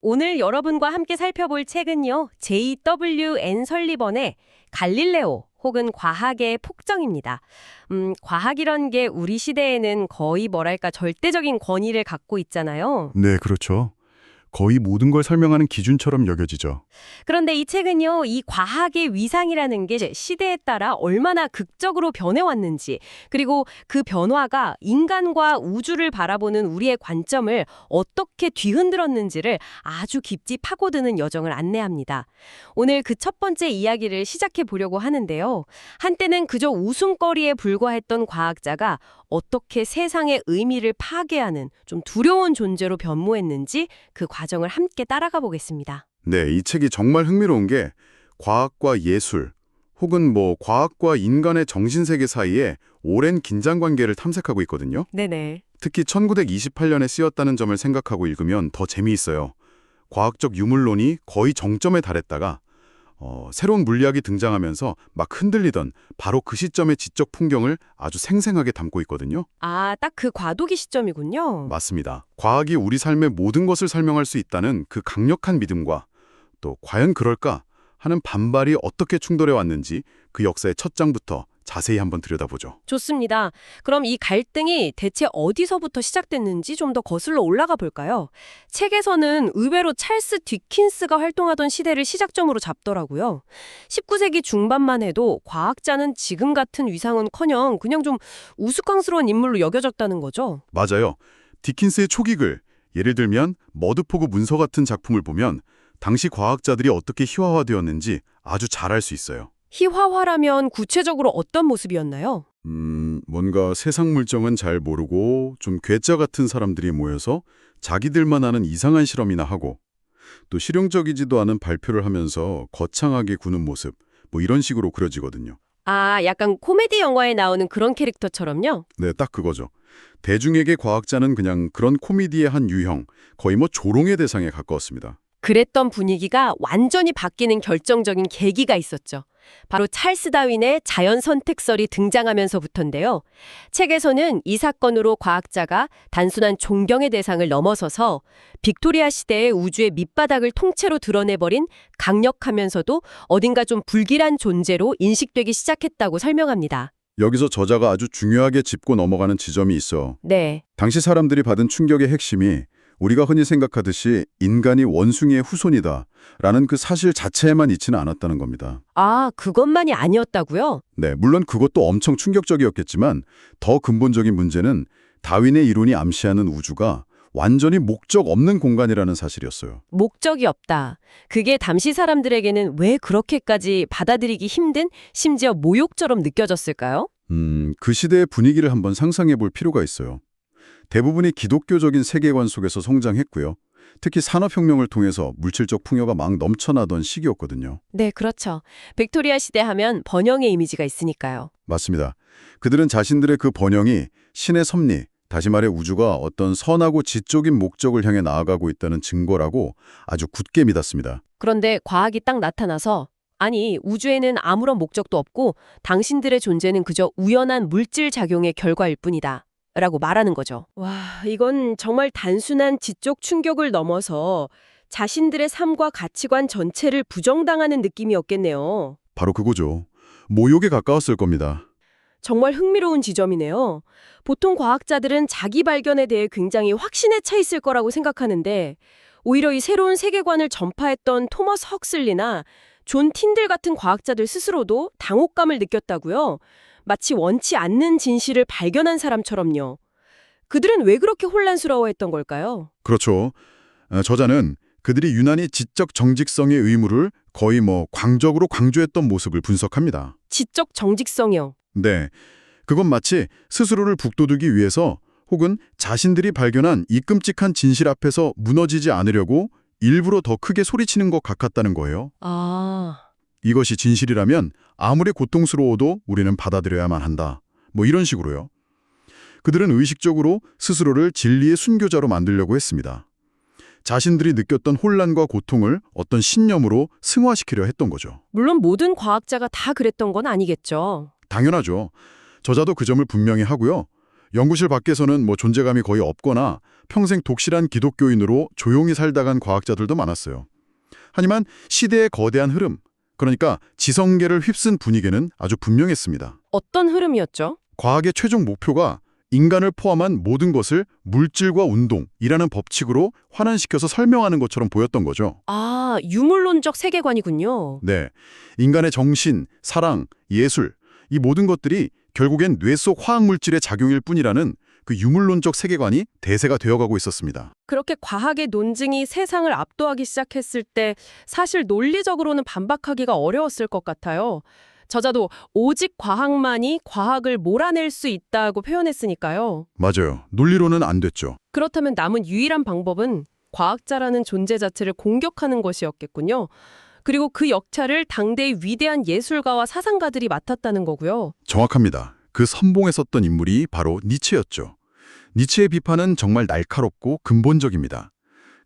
오늘 여러분과 함께 살펴볼 책은요, J.W.N. 설리번의 갈릴레오 혹은 과학의 폭정입니다. 과학이란 게 우리 시대에는 거의 뭐랄까 절대적인 권위를 갖고 있잖아요. 네, 그렇죠. 거의 모든 걸 설명하는 기준처럼 여겨지죠. 그런데 이 책은요, 이 과학의 위상이라는 게 시대에 따라 얼마나 극적으로 변해왔는지, 그리고 그 변화가 인간과 우주를 바라보는 우리의 관점을 어떻게 뒤흔들었는지를 아주 깊이 파고드는 여정을 안내합니다. 오늘 그 첫 번째 이야기를 시작해 보려고 하는데요. 한때는 그저 웃음거리에 불과했던 과학자가 어떻게 세상의 의미를 파괴하는 좀 두려운 존재로 변모했는지 그 과정을 함께 따라가 보겠습니다. 네, 이 책이 정말 흥미로운 게 과학과 예술, 혹은 과학과 인간의 정신세계 사이에 오랜 긴장관계를 탐색하고 있거든요. 네네. 특히 1928년에 쓰였다는 점을 생각하고 읽으면 더 재미있어요. 과학적 유물론이 거의 정점에 달했다가 새로운 물리학이 등장하면서 막 흔들리던 바로 그 시점의 지적 풍경을 아주 생생하게 담고 있거든요. 아, 딱 그 과도기 시점이군요. 맞습니다. 과학이 우리 삶의 모든 것을 설명할 수 있다는 그 강력한 믿음과 또 과연 그럴까 하는 반발이 어떻게 충돌해 왔는지 그 역사의 첫 장부터 자세히 한번 들여다보죠. 좋습니다. 그럼 이 갈등이 대체 어디서부터 시작됐는지 좀 더 거슬러 올라가 볼까요? 책에서는 의외로 찰스 디킨스가 활동하던 시대를 시작점으로 잡더라고요. 19세기 중반만 해도 과학자는 지금 같은 위상은커녕 그냥 좀 우스꽝스러운 인물로 여겨졌다는 거죠. 맞아요. 디킨스의 초기글, 예를 들면 머드포그 문서 같은 작품을 보면 당시 과학자들이 어떻게 희화화되었는지 아주 잘 알 수 있어요. 희화화라면 구체적으로 어떤 모습이었나요? 뭔가 세상 물정은 잘 모르고 좀 괴짜 같은 사람들이 모여서 자기들만 아는 이상한 실험이나 하고 또 실용적이지도 않은 발표를 하면서 거창하게 구는 모습, 이런 식으로 그려지거든요. 아, 약간 코미디 영화에 나오는 그런 캐릭터처럼요? 네, 딱 그거죠. 대중에게 과학자는 그냥 그런 코미디의 한 유형, 거의 조롱의 대상에 가까웠습니다. 그랬던 분위기가 완전히 바뀌는 결정적인 계기가 있었죠. 바로 찰스 다윈의 자연 선택설이 등장하면서부터인데요. 책에서는 이 사건으로 과학자가 단순한 존경의 대상을 넘어서서 빅토리아 시대의 우주의 밑바닥을 통째로 드러내버린 강력하면서도 어딘가 좀 불길한 존재로 인식되기 시작했다고 설명합니다. 여기서 저자가 아주 중요하게 짚고 넘어가는 지점이 있어. 네. 당시 사람들이 받은 충격의 핵심이 우리가 흔히 생각하듯이 인간이 원숭이의 후손이다 라는 그 사실 자체에만 있지는 않았다는 겁니다. 아, 그것만이 아니었다고요? 네, 물론 그것도 엄청 충격적이었겠지만 더 근본적인 문제는 다윈의 이론이 암시하는 우주가 완전히 목적 없는 공간이라는 사실이었어요. 목적이 없다. 그게 당시 사람들에게는 왜 그렇게까지 받아들이기 힘든, 심지어 모욕처럼 느껴졌을까요? 그 시대의 분위기를 한번 상상해 볼 필요가 있어요. 대부분이 기독교적인 세계관 속에서 성장했고요. 특히 산업혁명을 통해서 물질적 풍요가 막 넘쳐나던 시기였거든요. 네, 그렇죠. 빅토리아 시대 하면 번영의 이미지가 있으니까요. 맞습니다. 그들은 자신들의 그 번영이 신의 섭리, 다시 말해 우주가 어떤 선하고 지적인 목적을 향해 나아가고 있다는 증거라고 아주 굳게 믿었습니다. 그런데 과학이 딱 나타나서 아니, 우주에는 아무런 목적도 없고 당신들의 존재는 그저 우연한 물질 작용의 결과일 뿐이다. 라고 말하는 거죠. 와, 이건 정말 단순한 지적 충격을 넘어서 자신들의 삶과 가치관 전체를 부정당하는 느낌이었겠네요. 바로 그거죠. 모욕에 가까웠을 겁니다. 정말 흥미로운 지점이네요. 보통 과학자들은 자기 발견에 대해 굉장히 확신에 차 있을 거라고 생각하는데 오히려 이 새로운 세계관을 전파했던 토머스 헉슬리나 존 틴들 같은 과학자들 스스로도 당혹감을 느꼈다고요. 마치 원치 않는 진실을 발견한 사람처럼요. 그들은 왜 그렇게 혼란스러워했던 걸까요? 그렇죠. 저자는 그들이 유난히 지적 정직성의 의무를 거의 광적으로 강조했던 모습을 분석합니다. 지적 정직성이요. 네, 그건 마치 스스로를 북돋우기 위해서 혹은 자신들이 발견한 이 끔찍한 진실 앞에서 무너지지 않으려고 일부러 더 크게 소리치는 것 같았다는 거예요. 아, 이것이 진실이라면 아무리 고통스러워도 우리는 받아들여야만 한다. 이런 식으로요. 그들은 의식적으로 스스로를 진리의 순교자로 만들려고 했습니다. 자신들이 느꼈던 혼란과 고통을 어떤 신념으로 승화시키려 했던 거죠. 물론 모든 과학자가 다 그랬던 건 아니겠죠. 당연하죠. 저자도 그 점을 분명히 하고요. 연구실 밖에서는 존재감이 거의 없거나 평생 독실한 기독교인으로 조용히 살다 간 과학자들도 많았어요. 하지만 시대의 거대한 흐름, 그러니까 지성계를 휩쓴 분위기는 아주 분명했습니다. 어떤 흐름이었죠? 과학의 최종 목표가 인간을 포함한 모든 것을 물질과 운동이라는 법칙으로 환원시켜서 설명하는 것처럼 보였던 거죠. 아, 유물론적 세계관이군요. 네, 인간의 정신, 사랑, 예술, 이 모든 것들이 결국엔 뇌 속 화학물질의 작용일 뿐이라는 그 유물론적 세계관이 대세가 되어가고 있었습니다. 그렇게 과학의 논증이 세상을 압도하기 시작했을 때 사실 논리적으로는 반박하기가 어려웠을 것 같아요. 저자도 오직 과학만이 과학을 몰아낼 수 있다고 표현했으니까요. 맞아요. 논리로는 안 됐죠. 그렇다면 남은 유일한 방법은 과학자라는 존재 자체를 공격하는 것이었겠군요. 그리고 그 역할을 당대의 위대한 예술가와 사상가들이 맡았다는 거고요. 정확합니다. 그 선봉에 섰던 인물이 바로 니체였죠. 니체의 비판은 정말 날카롭고 근본적입니다.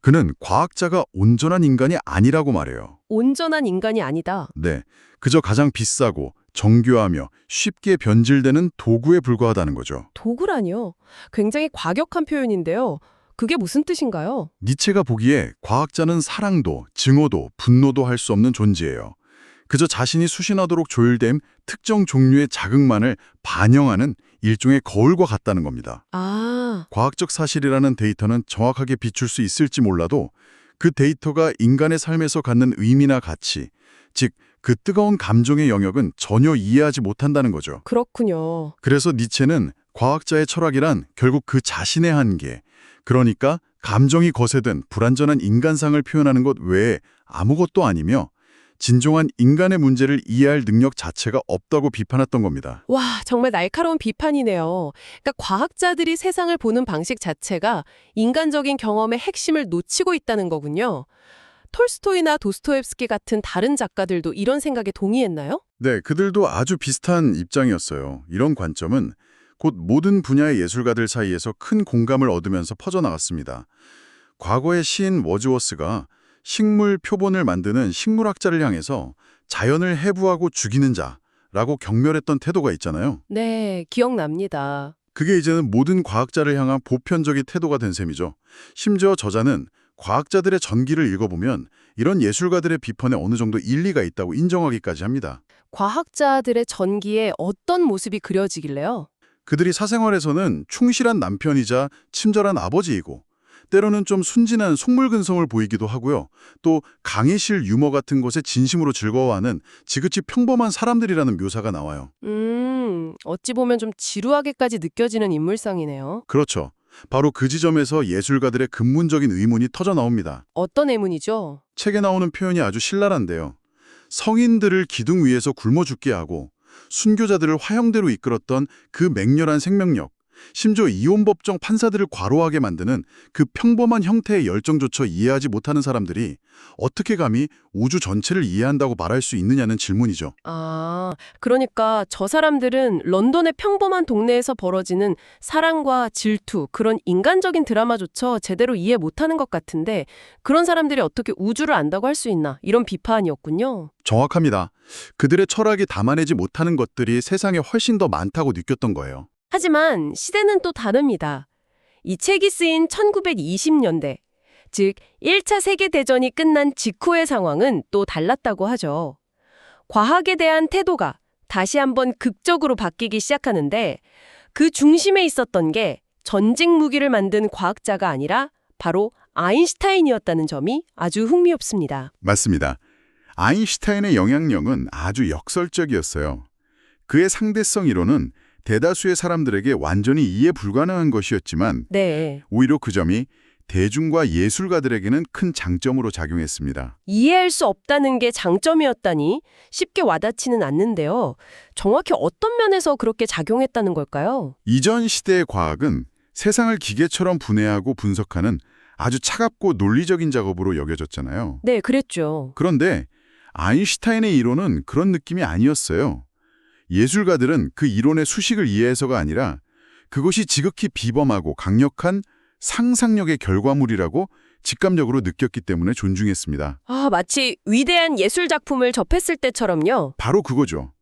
그는 과학자가 온전한 인간이 아니라고 말해요. 온전한 인간이 아니다. 네, 그저 가장 비싸고 정교하며 쉽게 변질되는 도구에 불과하다는 거죠. 도구라니요? 굉장히 과격한 표현인데요. 그게 무슨 뜻인가요? 니체가 보기에 과학자는 사랑도, 증오도, 분노도 할 수 없는 존재예요. 그저 자신이 수신하도록 조율된 특정 종류의 자극만을 반영하는 일종의 거울과 같다는 겁니다. 아, 과학적 사실이라는 데이터는 정확하게 비출 수 있을지 몰라도 그 데이터가 인간의 삶에서 갖는 의미나 가치, 즉 그 뜨거운 감정의 영역은 전혀 이해하지 못한다는 거죠. 그렇군요. 그래서 니체는 과학자의 철학이란 결국 그 자신의 한계, 그러니까 감정이 거세든 불완전한 인간상을 표현하는 것 외에 아무것도 아니며 진정한 인간의 문제를 이해할 능력 자체가 없다고 비판했던 겁니다. 와, 정말 날카로운 비판이네요. 그러니까 과학자들이 세상을 보는 방식 자체가 인간적인 경험의 핵심을 놓치고 있다는 거군요. 톨스토이나 도스토옙스키 같은 다른 작가들도 이런 생각에 동의했나요? 네, 그들도 아주 비슷한 입장이었어요. 이런 관점은 곧 모든 분야의 예술가들 사이에서 큰 공감을 얻으면서 퍼져나갔습니다. 과거의 시인 워즈워스가 식물 표본을 만드는 식물학자를 향해서 자연을 해부하고 죽이는 자라고 경멸했던 태도가 있잖아요. 네, 기억납니다. 그게 이제는 모든 과학자를 향한 보편적인 태도가 된 셈이죠. 심지어 저자는 과학자들의 전기를 읽어보면 이런 예술가들의 비판에 어느 정도 일리가 있다고 인정하기까지 합니다. 과학자들의 전기에 어떤 모습이 그려지길래요? 그들이 사생활에서는 충실한 남편이자 친절한 아버지이고 때로는 좀 순진한 속물근성을 보이기도 하고요. 또 강의실 유머 같은 것에 진심으로 즐거워하는 지극히 평범한 사람들이라는 묘사가 나와요. 어찌 보면 좀 지루하게까지 느껴지는 인물상이네요. 그렇죠. 바로 그 지점에서 예술가들의 근본적인 의문이 터져 나옵니다. 어떤 의문이죠? 책에 나오는 표현이 아주 신랄한데요. 성인들을 기둥 위에서 굶어 죽게 하고 순교자들을 화형대로 이끌었던 그 맹렬한 생명력, 심지어 이혼법정 판사들을 과로하게 만드는 그 평범한 형태의 열정조차 이해하지 못하는 사람들이 어떻게 감히 우주 전체를 이해한다고 말할 수 있느냐는 질문이죠. 아, 그러니까 저 사람들은 런던의 평범한 동네에서 벌어지는 사랑과 질투, 그런 인간적인 드라마조차 제대로 이해 못하는 것 같은데 그런 사람들이 어떻게 우주를 안다고 할 수 있나, 이런 비판이었군요. 정확합니다. 그들의 철학이 담아내지 못하는 것들이 세상에 훨씬 더 많다고 느꼈던 거예요. 하지만 시대는 또 다릅니다. 이 책이 쓰인 1920년대, 즉 1차 세계대전이 끝난 직후의 상황은 또 달랐다고 하죠. 과학에 대한 태도가 다시 한번 극적으로 바뀌기 시작하는데 그 중심에 있었던 게 전직 무기를 만든 과학자가 아니라 바로 아인슈타인이었다는 점이 아주 흥미롭습니다. 맞습니다. 아인슈타인의 영향력은 아주 역설적이었어요. 그의 상대성 이론은 대다수의 사람들에게 완전히 이해 불가능한 것이었지만 네. 오히려 그 점이 대중과 예술가들에게는 큰 장점으로 작용했습니다. 이해할 수 없다는 게 장점이었다니 쉽게 와닿지는 않는데요. 정확히 어떤 면에서 그렇게 작용했다는 걸까요? 이전 시대의 과학은 세상을 기계처럼 분해하고 분석하는 아주 차갑고 논리적인 작업으로 여겨졌잖아요. 네, 그랬죠. 그런데 아인슈타인의 이론은 그런 느낌이 아니었어요. 예술가들은 그 이론의 수식을 이해해서가 아니라 그것이 지극히 비범하고 강력한 상상력의 결과물이라고 직감적으로 느꼈기 때문에 존중했습니다. 아, 마치 위대한 예술 작품을 접했을 때처럼요. 바로 그거죠.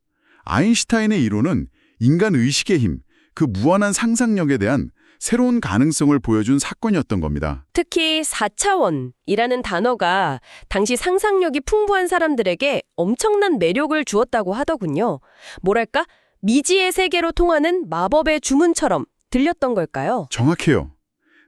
아인슈타인의 이론은 인간 의식의 힘, 그 무한한 상상력에 대한 새로운 가능성을 보여준 사건이었던 겁니다. 특히 4차원이라는 단어가 당시 상상력이 풍부한 사람들에게 엄청난 매력을 주었다고 하더군요. 뭐랄까? 미지의 세계로 통하는 마법의 주문처럼 들렸던 걸까요? 정확해요.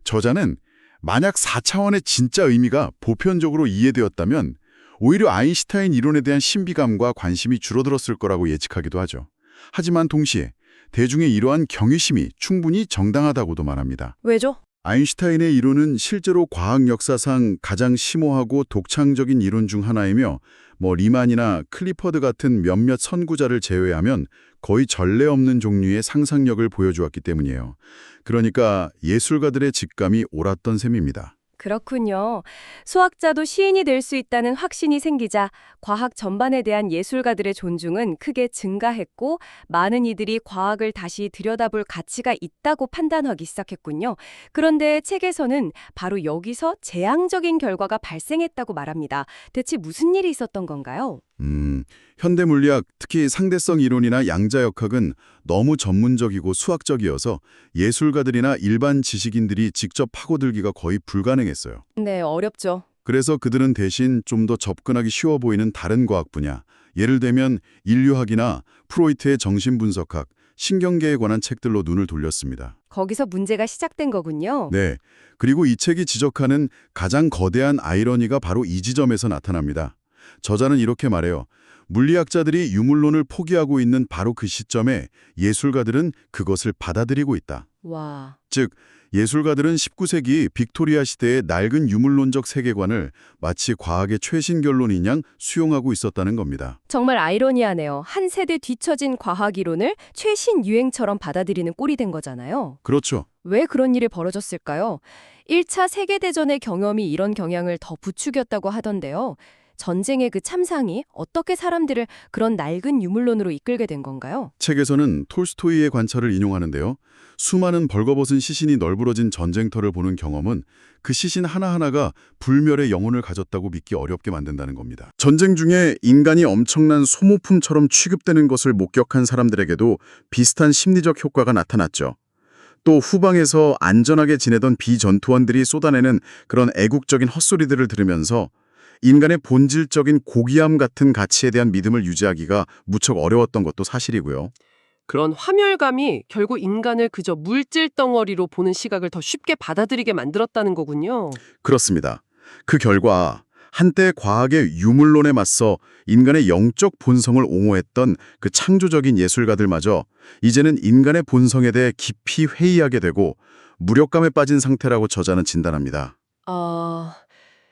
저자는 만약 4차원의 진짜 의미가 보편적으로 이해되었다면 오히려 아인슈타인 이론에 대한 신비감과 관심이 줄어들었을 거라고 예측하기도 하죠. 하지만 동시에 대중의 이러한 경외심이 충분히 정당하다고도 말합니다. 왜죠? 아인슈타인의 이론은 실제로 과학 역사상 가장 심오하고 독창적인 이론 중 하나이며 리만이나 클리퍼드 같은 몇몇 선구자를 제외하면 거의 전례 없는 종류의 상상력을 보여주었기 때문이에요. 그러니까 예술가들의 직감이 옳았던 셈입니다. 그렇군요. 수학자도 시인이 될 수 있다는 확신이 생기자 과학 전반에 대한 예술가들의 존중은 크게 증가했고 많은 이들이 과학을 다시 들여다볼 가치가 있다고 판단하기 시작했군요. 그런데 책에서는 바로 여기서 재앙적인 결과가 발생했다고 말합니다. 대체 무슨 일이 있었던 건가요? 현대 물리학, 특히 상대성 이론이나 양자역학은 너무 전문적이고 수학적이어서 예술가들이나 일반 지식인들이 직접 파고들기가 거의 불가능했어요. 네, 어렵죠. 그래서 그들은 대신 좀 더 접근하기 쉬워 보이는 다른 과학 분야, 예를 들면 인류학이나 프로이트의 정신분석학, 신경계에 관한 책들로 눈을 돌렸습니다. 거기서 문제가 시작된 거군요. 네, 그리고 이 책이 지적하는 가장 거대한 아이러니가 바로 이 지점에서 나타납니다. 저자는 이렇게 말해요. 물리학자들이 유물론을 포기하고 있는 바로 그 시점에 예술가들은 그것을 받아들이고 있다. 와. 즉, 예술가들은 19세기 빅토리아 시대의 낡은 유물론적 세계관을 마치 과학의 최신 결론인 양 수용하고 있었다는 겁니다. 정말 아이러니하네요. 한 세대 뒤처진 과학 이론을 최신 유행처럼 받아들이는 꼴이 된 거잖아요. 그렇죠. 왜 그런 일이 벌어졌을까요? 1차 세계대전의 경험이 이런 경향을 더 부추겼다고 하던데요. 전쟁의 그 참상이 어떻게 사람들을 그런 낡은 유물론으로 이끌게 된 건가요? 책에서는 톨스토이의 관찰을 인용하는데요. 수많은 벌거벗은 시신이 널브러진 전쟁터를 보는 경험은 그 시신 하나하나가 불멸의 영혼을 가졌다고 믿기 어렵게 만든다는 겁니다. 전쟁 중에 인간이 엄청난 소모품처럼 취급되는 것을 목격한 사람들에게도 비슷한 심리적 효과가 나타났죠. 또 후방에서 안전하게 지내던 비전투원들이 쏟아내는 그런 애국적인 헛소리들을 들으면서 인간의 본질적인 고귀함 같은 가치에 대한 믿음을 유지하기가 무척 어려웠던 것도 사실이고요. 그런 화멸감이 결국 인간을 그저 물질 덩어리로 보는 시각을 더 쉽게 받아들이게 만들었다는 거군요. 그렇습니다. 그 결과 한때 과학의 유물론에 맞서 인간의 영적 본성을 옹호했던 그 창조적인 예술가들마저 이제는 인간의 본성에 대해 깊이 회의하게 되고 무력감에 빠진 상태라고 저자는 진단합니다.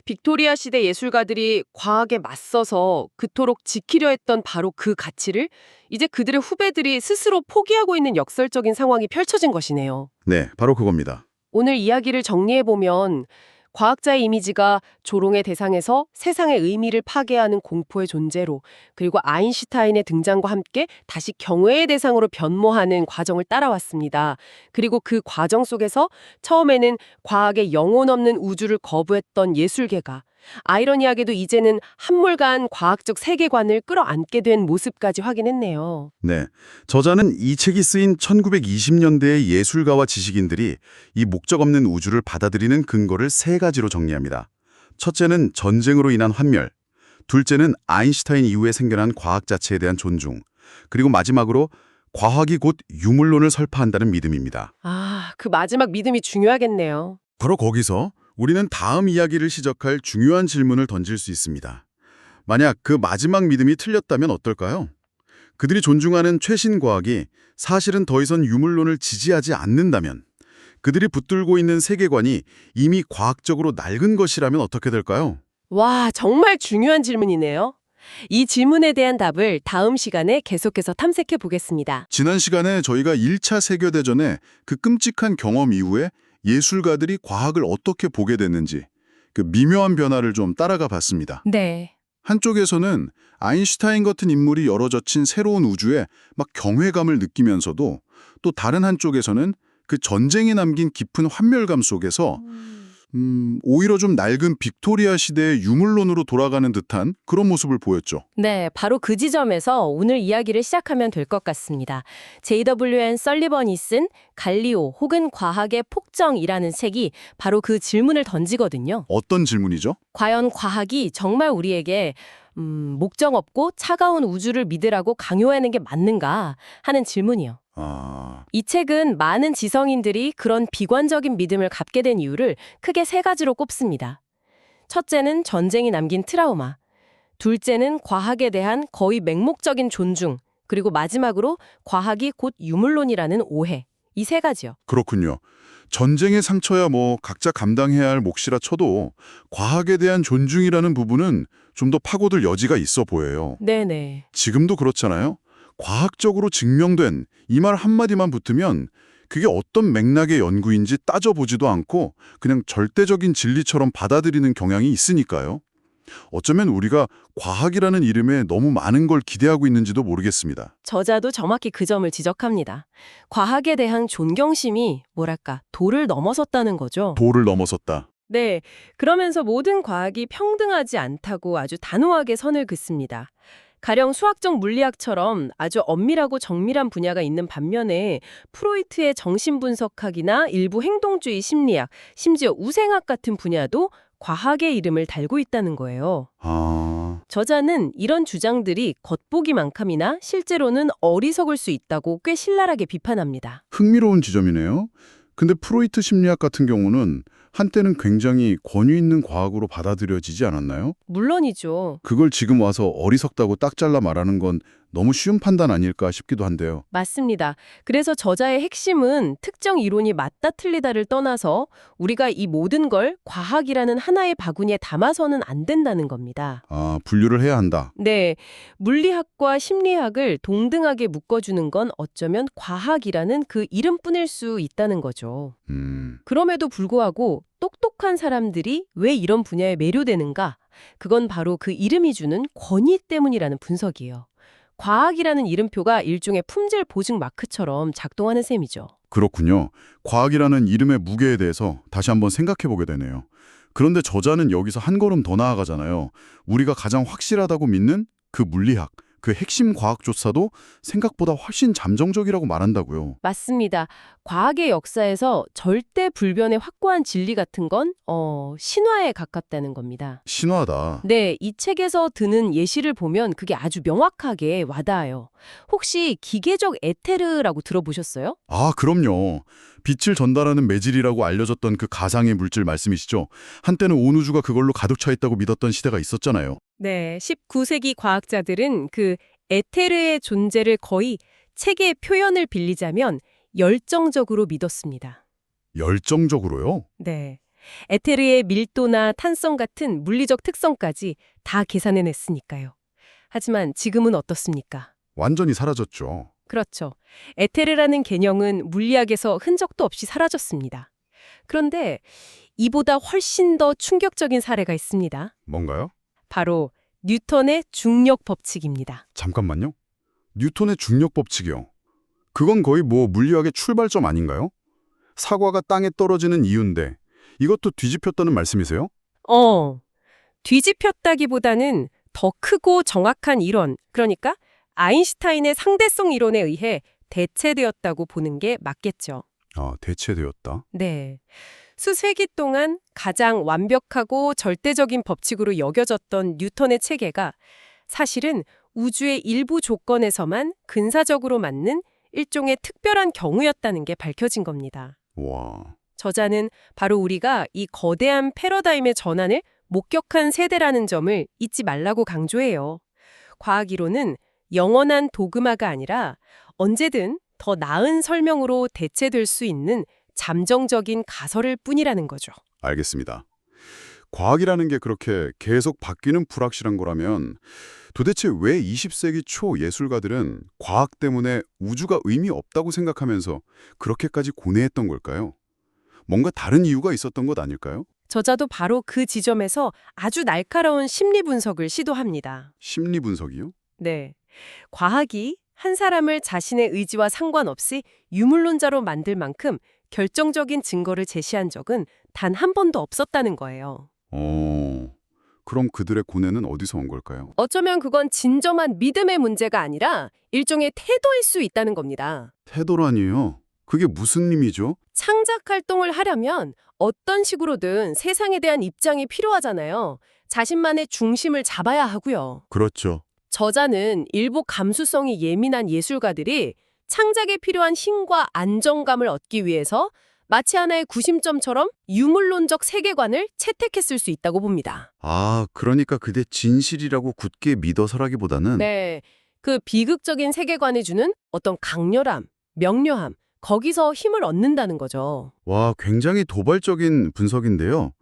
빅토리아 시대 예술가들이 과학에 맞서서 그토록 지키려 했던 바로 그 가치를 이제 그들의 후배들이 스스로 포기하고 있는 역설적인 상황이 펼쳐진 것이네요. 네, 바로 그겁니다. 오늘 이야기를 정리해보면 과학자의 이미지가 조롱의 대상에서 세상의 의미를 파괴하는 공포의 존재로, 그리고 아인슈타인의 등장과 함께 다시 경외의 대상으로 변모하는 과정을 따라왔습니다. 그리고 그 과정 속에서 처음에는 과학의 영혼 없는 우주를 거부했던 예술계가 아이러니하게도 이제는 한물간 과학적 세계관을 끌어안게 된 모습까지 확인했네요. 네, 저자는 이 책이 쓰인 1920년대의 예술가와 지식인들이 이 목적 없는 우주를 받아들이는 근거를 세 가지로 정리합니다. 첫째는 전쟁으로 인한 환멸, 둘째는 아인슈타인 이후에 생겨난 과학 자체에 대한 존중, 그리고 마지막으로 과학이 곧 유물론을 설파한다는 믿음입니다. 그 마지막 믿음이 중요하겠네요. 바로 거기서 우리는 다음 이야기를 시작할 중요한 질문을 던질 수 있습니다. 만약 그 마지막 믿음이 틀렸다면 어떨까요? 그들이 존중하는 최신 과학이 사실은 더 이상 유물론을 지지하지 않는다면, 그들이 붙들고 있는 세계관이 이미 과학적으로 낡은 것이라면 어떻게 될까요? 와, 정말 중요한 질문이네요. 이 질문에 대한 답을 다음 시간에 계속해서 탐색해 보겠습니다. 지난 시간에 저희가 1차 세계대전의 그 끔찍한 경험 이후에 예술가들이 과학을 어떻게 보게 됐는지 그 미묘한 변화를 좀 따라가 봤습니다. 네. 한쪽에서는 아인슈타인 같은 인물이 열어젖힌 새로운 우주에 막 경외감을 느끼면서도 또 다른 한쪽에서는 그 전쟁이 남긴 깊은 환멸감 속에서 오히려 좀 낡은 빅토리아 시대의 유물론으로 돌아가는 듯한 그런 모습을 보였죠. 네, 바로 그 지점에서 오늘 이야기를 시작하면 될 것 같습니다. J.W.N. 설리번이 쓴 갈리오 혹은 과학의 폭정이라는 책이 바로 그 질문을 던지거든요. 어떤 질문이죠? 과연 과학이 정말 우리에게 목적 없고 차가운 우주를 믿으라고 강요하는 게 맞는가 하는 질문이요. 아, 이 책은 많은 지성인들이 그런 비관적인 믿음을 갖게 된 이유를 크게 세 가지로 꼽습니다. 첫째는 전쟁이 남긴 트라우마, 둘째는 과학에 대한 거의 맹목적인 존중, 그리고 마지막으로 과학이 곧 유물론이라는 오해. 이 세 가지요. 그렇군요. 전쟁의 상처야 뭐 각자 감당해야 할 몫이라 쳐도 과학에 대한 존중이라는 부분은 좀 더 파고들 여지가 있어 보여요. 네네. 지금도 그렇잖아요. 과학적으로 증명된 이 말 한마디만 붙으면 그게 어떤 맥락의 연구인지 따져보지도 않고 그냥 절대적인 진리처럼 받아들이는 경향이 있으니까요. 어쩌면 우리가 과학이라는 이름에 너무 많은 걸 기대하고 있는지도 모르겠습니다. 저자도 정확히 그 점을 지적합니다. 과학에 대한 존경심이 뭐랄까 도를 넘어섰다는 거죠. 도를 넘어섰다. 네, 그러면서 모든 과학이 평등하지 않다고 아주 단호하게 선을 긋습니다. 가령 수학적 물리학처럼 아주 엄밀하고 정밀한 분야가 있는 반면에 프로이트의 정신분석학이나 일부 행동주의 심리학, 심지어 우생학 같은 분야도 과학의 이름을 달고 있다는 거예요. 아, 저자는 이런 주장들이 겉보기만큼이나 실제로는 어리석을 수 있다고 꽤 신랄하게 비판합니다. 흥미로운 지점이네요. 근데 프로이트 심리학 같은 경우는 한때는 굉장히 권위 있는 과학으로 받아들여지지 않았나요? 물론이죠. 그걸 지금 와서 어리석다고 딱 잘라 말하는 건 너무 쉬운 판단 아닐까 싶기도 한데요. 맞습니다. 그래서 저자의 핵심은 특정 이론이 맞다 틀리다를 떠나서 우리가 이 모든 걸 과학이라는 하나의 바구니에 담아서는 안 된다는 겁니다. 아, 분류를 해야 한다. 네, 물리학과 심리학을 동등하게 묶어주는 건 어쩌면 과학이라는 그 이름뿐일 수 있다는 거죠. 그럼에도 불구하고 똑똑한 사람들이 왜 이런 분야에 매료되는가? 그건 바로 그 이름이 주는 권위 때문이라는 분석이에요. 과학이라는 이름표가 일종의 품질 보증 마크처럼 작동하는 셈이죠. 그렇군요. 과학이라는 이름의 무게에 대해서 다시 한번 생각해 보게 되네요. 그런데 저자는 여기서 한 걸음 더 나아가잖아요. 우리가 가장 확실하다고 믿는 그 물리학, 그 핵심 과학조차도 생각보다 훨씬 잠정적이라고 말한다고요. 맞습니다. 과학의 역사에서 절대 불변의 확고한 진리 같은 건 신화에 가깝다는 겁니다. 신화다. 네, 이 책에서 드는 예시를 보면 그게 아주 명확하게 와닿아요. 혹시 기계적 에테르라고 들어보셨어요? 아, 그럼요. 빛을 전달하는 매질이라고 알려졌던 그 가상의 물질 말씀이시죠? 한때는 온 우주가 그걸로 가득 차 있다고 믿었던 시대가 있었잖아요. 네, 19세기 과학자들은 그 에테르의 존재를 거의 책의 표현을 빌리자면 열정적으로 믿었습니다. 열정적으로요? 네. 에테르의 밀도나 탄성 같은 물리적 특성까지 다 계산해냈으니까요. 하지만 지금은 어떻습니까? 완전히 사라졌죠. 그렇죠. 에테르라는 개념은 물리학에서 흔적도 없이 사라졌습니다. 그런데 이보다 훨씬 더 충격적인 사례가 있습니다. 뭔가요? 바로 뉴턴의 중력 법칙입니다. 잠깐만요. 뉴턴의 중력 법칙이요. 그건 거의 뭐 물리학의 출발점 아닌가요? 사과가 땅에 떨어지는 이유인데 이것도 뒤집혔다는 말씀이세요? 뒤집혔다기보다는 더 크고 정확한 이론, 그러니까 아인슈타인의 상대성 이론에 의해 대체되었다고 보는 게 맞겠죠. 아, 대체되었다. 네. 수세기 동안 가장 완벽하고 절대적인 법칙으로 여겨졌던 뉴턴의 체계가 사실은 우주의 일부 조건에서만 근사적으로 맞는 일종의 특별한 경우였다는 게 밝혀진 겁니다. 와, 저자는 바로 우리가 이 거대한 패러다임의 전환을 목격한 세대라는 점을 잊지 말라고 강조해요. 과학이론은 영원한 도그마가 아니라 언제든 더 나은 설명으로 대체될 수 있는 잠정적인 가설일 뿐이라는 거죠. 알겠습니다. 과학이라는 게 그렇게 계속 바뀌는 불확실한 거라면 도대체 왜 20세기 초 예술가들은 과학 때문에 우주가 의미 없다고 생각하면서 그렇게까지 고뇌했던 걸까요? 뭔가 다른 이유가 있었던 것 아닐까요? 저자도 바로 그 지점에서 아주 날카로운 심리 분석을 시도합니다. 심리 분석이요? 네. 과학이 한 사람을 자신의 의지와 상관없이 유물론자로 만들 만큼 결정적인 증거를 제시한 적은 단 한 번도 없었다는 거예요. 그럼 그들의 고뇌는 어디서 온 걸까요? 어쩌면 그건 진정한 믿음의 문제가 아니라 일종의 태도일 수 있다는 겁니다. 태도라니요? 그게 무슨 의미죠? 창작 활동을 하려면 어떤 식으로든 세상에 대한 입장이 필요하잖아요. 자신만의 중심을 잡아야 하고요. 그렇죠. 저자는 일부 감수성이 예민한 예술가들이 창작에 필요한 힘과 안정감을 얻기 위해서 마치 하나의 구심점처럼 유물론적 세계관을 채택했을 수 있다고 봅니다. 그러니까 그게 진실이라고 굳게 믿어서라기보다는 네, 그 비극적인 세계관이 주는 어떤 강렬함, 명료함, 거기서 힘을 얻는다는 거죠. 와, 굉장히 도발적인 분석인데요.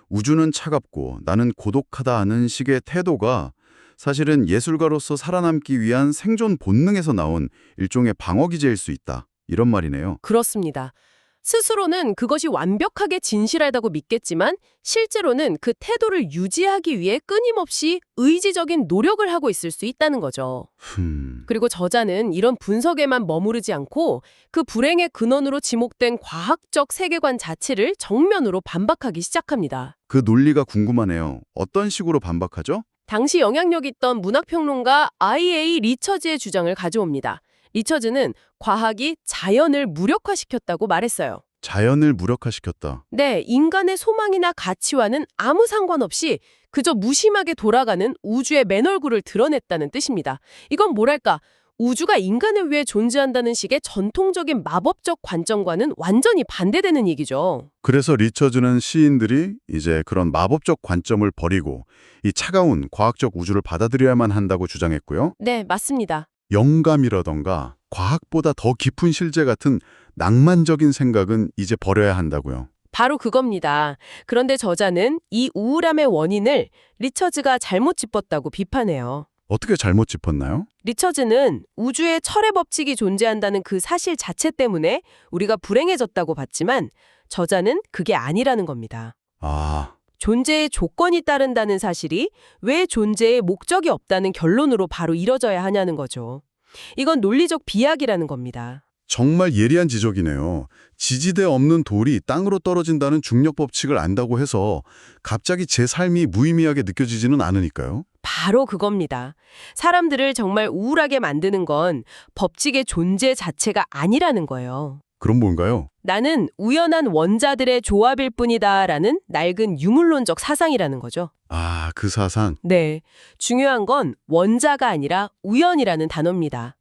우주는 차갑고 나는 고독하다 하는 식의 태도가 사실은 예술가로서 살아남기 위한 생존 본능에서 나온 일종의 방어 기제일 수 있다. 이런 말이네요. 그렇습니다. 스스로는 그것이 완벽하게 진실하다고 믿겠지만 실제로는 그 태도를 유지하기 위해 끊임없이 의지적인 노력을 하고 있을 수 있다는 거죠. 그리고 저자는 이런 분석에만 머무르지 않고 그 불행의 근원으로 지목된 과학적 세계관 자체를 정면으로 반박하기 시작합니다. 그 논리가 궁금하네요. 어떤 식으로 반박하죠? 당시 영향력 있던 문학평론가 I.A. 리처즈의 주장을 가져옵니다. 리처즈는 과학이 자연을 무력화시켰다고 말했어요. 자연을 무력화시켰다. 네, 인간의 소망이나 가치와는 아무 상관없이 그저 무심하게 돌아가는 우주의 맨얼굴을 드러냈다는 뜻입니다. 이건 뭐랄까, 우주가 인간을 위해 존재한다는 식의 전통적인 마법적 관점과는 완전히 반대되는 얘기죠. 그래서 리처즈는 시인들이 이제 그런 마법적 관점을 버리고 이 차가운 과학적 우주를 받아들여야만 한다고 주장했고요. 네, 맞습니다. 영감이라던가 과학보다 더 깊은 실제 같은 낭만적인 생각은 이제 버려야 한다고요. 바로 그겁니다. 그런데 저자는 이 우울함의 원인을 리처즈가 잘못 짚었다고 비판해요. 어떻게 잘못 짚었나요? 리처즈는 우주에 철의 법칙이 존재한다는 그 사실 자체 때문에 우리가 불행해졌다고 봤지만 저자는 그게 아니라는 겁니다. 존재의 조건이 따른다는 사실이 왜 존재의 목적이 없다는 결론으로 바로 이뤄져야 하냐는 거죠. 이건 논리적 비약이라는 겁니다. 정말 예리한 지적이네요. 지지대 없는 돌이 땅으로 떨어진다는 중력 법칙을 안다고 해서 갑자기 제 삶이 무의미하게 느껴지지는 않으니까요. 바로 그겁니다. 사람들을 정말 우울하게 만드는 건 법칙의 존재 자체가 아니라는 거예요. 그럼 뭔가요? 나는 우연한 원자들의 조합일 뿐이다라는 낡은 유물론적 사상이라는 거죠. 그 사상. 네, 중요한 건 원자가 아니라 우연이라는 단어입니다.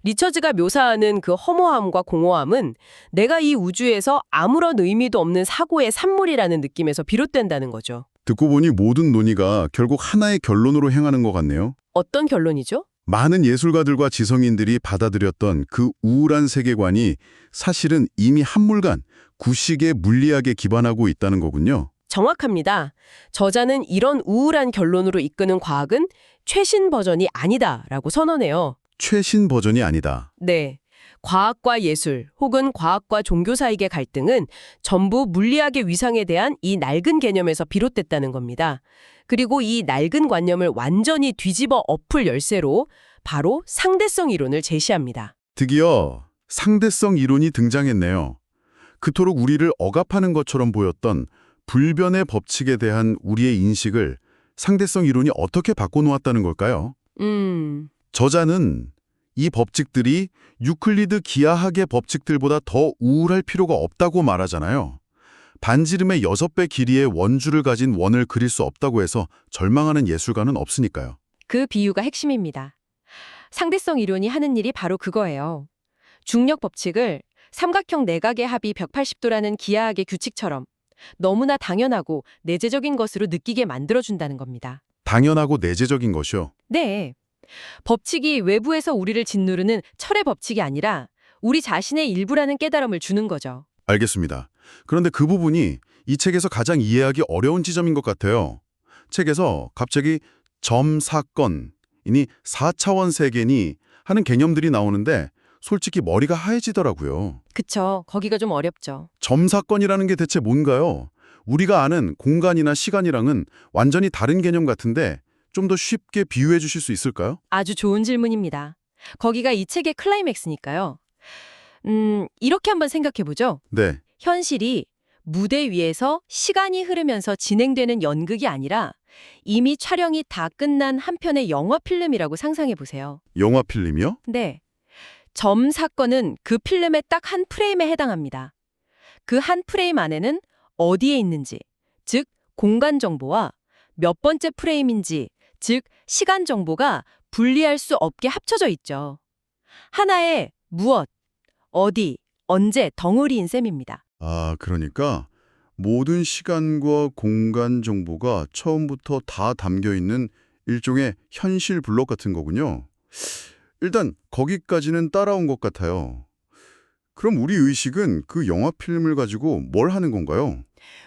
리처즈가 묘사하는 그 허무함과 공허함은 내가 이 우주에서 아무런 의미도 없는 사고의 산물이라는 느낌에서 비롯된다는 거죠. 듣고 보니 모든 논의가 결국 하나의 결론으로 향하는 것 같네요. 어떤 결론이죠? 많은 예술가들과 지성인들이 받아들였던 그 우울한 세계관이 사실은 이미 한물간 구식의 물리학에 기반하고 있다는 거군요. 정확합니다. 저자는 이런 우울한 결론으로 이끄는 과학은 최신 버전이 아니다라고 선언해요. 최신 버전이 아니다. 네. 과학과 예술 혹은 과학과 종교 사이의 갈등은 전부 물리학의 위상에 대한 이 낡은 개념에서 비롯됐다는 겁니다. 그리고 이 낡은 관념을 완전히 뒤집어 엎을 열쇠로 바로 상대성 이론을 제시합니다. 드디어 상대성 이론이 등장했네요. 그토록 우리를 억압하는 것처럼 보였던 불변의 법칙에 대한 우리의 인식을 상대성 이론이 어떻게 바꿔놓았다는 걸까요? 저자는 이 법칙들이 유클리드 기하학의 법칙들보다 더 우울할 필요가 없다고 말하잖아요. 반지름의 6배 길이의 원주를 가진 원을 그릴 수 없다고 해서 절망하는 예술가는 없으니까요. 그 비유가 핵심입니다. 상대성 이론이 하는 일이 바로 그거예요. 중력 법칙을 삼각형 내각의 합이 180도라는 기하학의 규칙처럼 너무나 당연하고 내재적인 것으로 느끼게 만들어준다는 겁니다. 당연하고 내재적인 것이요? 네. 법칙이 외부에서 우리를 짓누르는 철의 법칙이 아니라 우리 자신의 일부라는 깨달음을 주는 거죠. 알겠습니다. 그런데 그 부분이 이 책에서 가장 이해하기 어려운 지점인 것 같아요. 책에서 갑자기 점, 사건이니 4차원 세계니 하는 개념들이 나오는데 솔직히 머리가 하얘지더라고요. 그쵸. 거기가 좀 어렵죠. 점, 사건이라는 게 대체 뭔가요? 우리가 아는 공간이나 시간이랑은 완전히 다른 개념 같은데 좀 더 쉽게 비유해 주실 수 있을까요? 아주 좋은 질문입니다. 거기가 이 책의 클라이맥스니까요. 이렇게 한번 생각해보죠. 네. 현실이 무대 위에서 시간이 흐르면서 진행되는 연극이 아니라 이미 촬영이 다 끝난 한 편의 영화 필름이라고 상상해 보세요. 영화 필름이요? 네. 점 사건은 그 필름의 딱 한 프레임에 해당합니다. 그 한 프레임 안에는 어디에 있는지, 즉 공간 정보와 몇 번째 프레임인지, 즉 시간 정보가 분리할 수 없게 합쳐져 있죠. 하나의 무엇, 어디, 언제 덩어리인 셈입니다. 아, 그러니까 모든 시간과 공간 정보가 처음부터 다 담겨 있는 일종의 현실 블록 같은 거군요. 일단 거기까지는 따라온 것 같아요. 그럼 우리 의식은 그 영화 필름을 가지고 뭘 하는 건가요?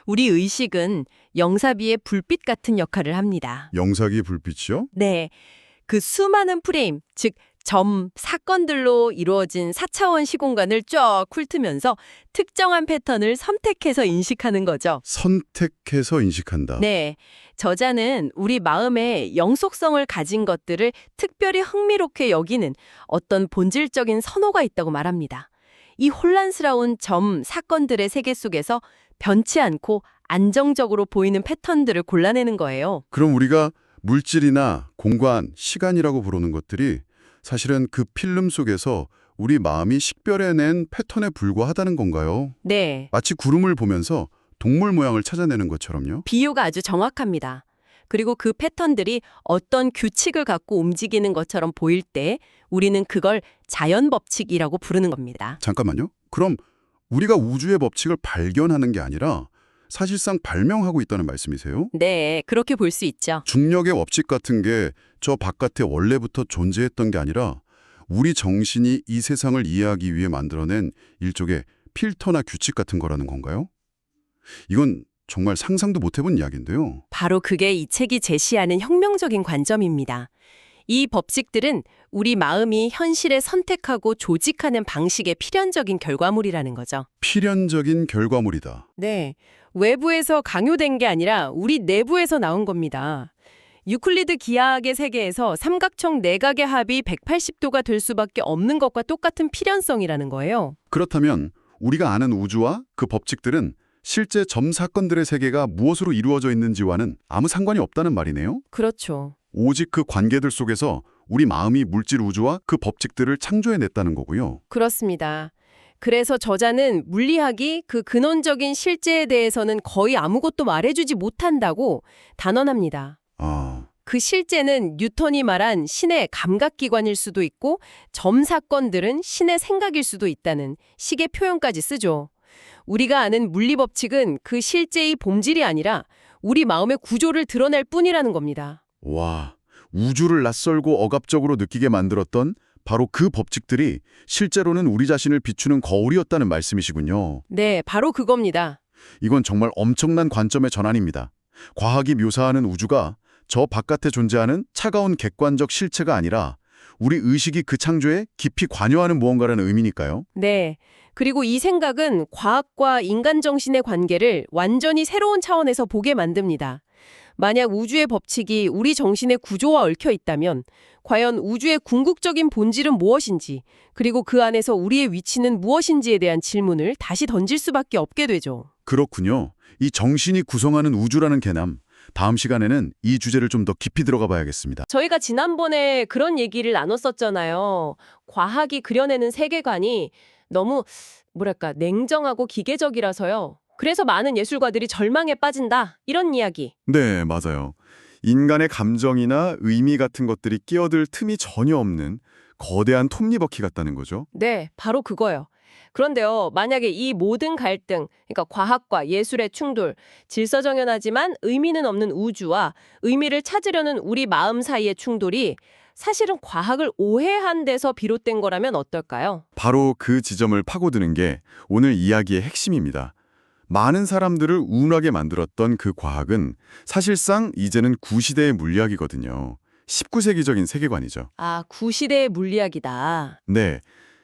우리 의식은 영사비의 불빛 같은 역할을 합니다. 영사기 불빛이요? 네. 그 수많은 프레임, 즉 점, 사건들로 이루어진 4차원 시공간을 쫙 훑으면서 특정한 패턴을 선택해서 인식하는 거죠. 선택해서 인식한다. 네. 저자는 우리 마음에 영속성을 가진 것들을 특별히 흥미롭게 여기는 어떤 본질적인 선호가 있다고 말합니다. 이 혼란스러운 점, 사건들의 세계 속에서 변치 않고 안정적으로 보이는 패턴들을 골라내는 거예요. 그럼 우리가 물질이나 공간, 시간이라고 부르는 것들이 사실은 그 필름 속에서 우리 마음이 식별해낸 패턴에 불과하다는 건가요? 네. 마치 구름을 보면서 동물 모양을 찾아내는 것처럼요? 비유가 아주 정확합니다. 그리고 그 패턴들이 어떤 규칙을 갖고 움직이는 것처럼 보일 때 우리는 그걸 자연 법칙이라고 부르는 겁니다. 잠깐만요. 그럼 우리가 우주의 법칙을 발견하는 게 아니라 사실상 발명하고 있다는 말씀이세요? 네, 그렇게 볼 수 있죠. 중력의 법칙 같은 게 저 바깥에 원래부터 존재했던 게 아니라 우리 정신이 이 세상을 이해하기 위해 만들어낸 일종의 필터나 규칙 같은 거라는 건가요? 이건 정말 상상도 못 해본 이야기인데요. 바로 그게 이 책이 제시하는 혁명적인 관점입니다. 이 법칙들은 우리 마음이 현실에 선택하고 조직하는 방식의 필연적인 결과물이라는 거죠. 필연적인 결과물이다. 네, 외부에서 강요된 게 아니라 우리 내부에서 나온 겁니다. 유클리드 기하학의 세계에서 삼각형 내각의 합이 180도가 될 수밖에 없는 것과 똑같은 필연성이라는 거예요. 그렇다면 우리가 아는 우주와 그 법칙들은 실제 점 사건들의 세계가 무엇으로 이루어져 있는지와는 아무 상관이 없다는 말이네요. 그렇죠. 오직 그 관계들 속에서 우리 마음이 물질 우주와 그 법칙들을 창조해냈다는 거고요. 그렇습니다. 그래서 저자는 물리학이 그 근원적인 실제에 대해서는 거의 아무것도 말해주지 못한다고 단언합니다. 아, 그 실제는 뉴턴이 말한 신의 감각기관일 수도 있고 점 사건들은 신의 생각일 수도 있다는 식의 표현까지 쓰죠. 우리가 아는 물리법칙은 그 실제의 본질이 아니라 우리 마음의 구조를 드러낼 뿐이라는 겁니다. 와, 우주를 낯설고 억압적으로 느끼게 만들었던 바로 그 법칙들이 실제로는 우리 자신을 비추는 거울이었다는 말씀이시군요. 네, 바로 그겁니다. 이건 정말 엄청난 관점의 전환입니다. 과학이 묘사하는 우주가 저 바깥에 존재하는 차가운 객관적 실체가 아니라 우리 의식이 그 창조에 깊이 관여하는 무언가라는 의미니까요. 네. 그리고 이 생각은 과학과 인간 정신의 관계를 완전히 새로운 차원에서 보게 만듭니다. 만약 우주의 법칙이 우리 정신의 구조와 얽혀 있다면 과연 우주의 궁극적인 본질은 무엇인지, 그리고 그 안에서 우리의 위치는 무엇인지에 대한 질문을 다시 던질 수밖에 없게 되죠. 그렇군요. 이 정신이 구성하는 우주라는 개념, 다음 시간에는 이 주제를 좀 더 깊이 들어가 봐야겠습니다. 저희가 지난번에 그런 얘기를 나눴었잖아요. 과학이 그려내는 세계관이 너무 냉정하고 기계적이라서요. 그래서 많은 예술가들이 절망에 빠진다. 이런 이야기. 네, 맞아요. 인간의 감정이나 의미 같은 것들이 끼어들 틈이 전혀 없는 거대한 톱니바퀴 같다는 거죠. 네, 바로 그거요. 그런데요, 만약에 이 모든 갈등, 그러니까 과학과 예술의 충돌, 질서정연하지만 의미는 없는 우주와 의미를 찾으려는 우리 마음 사이의 충돌이 사실은 과학을 오해한 데서 비롯된 거라면 어떨까요? 바로 그 지점을 파고드는 게 오늘 이야기의 핵심입니다. 많은 사람들을 우울하게 만들었던 그 과학은 사실상 이제는 구시대의 물리학이거든요. 19세기적인 세계관이죠. 아, 구시대의 물리학이다. 네,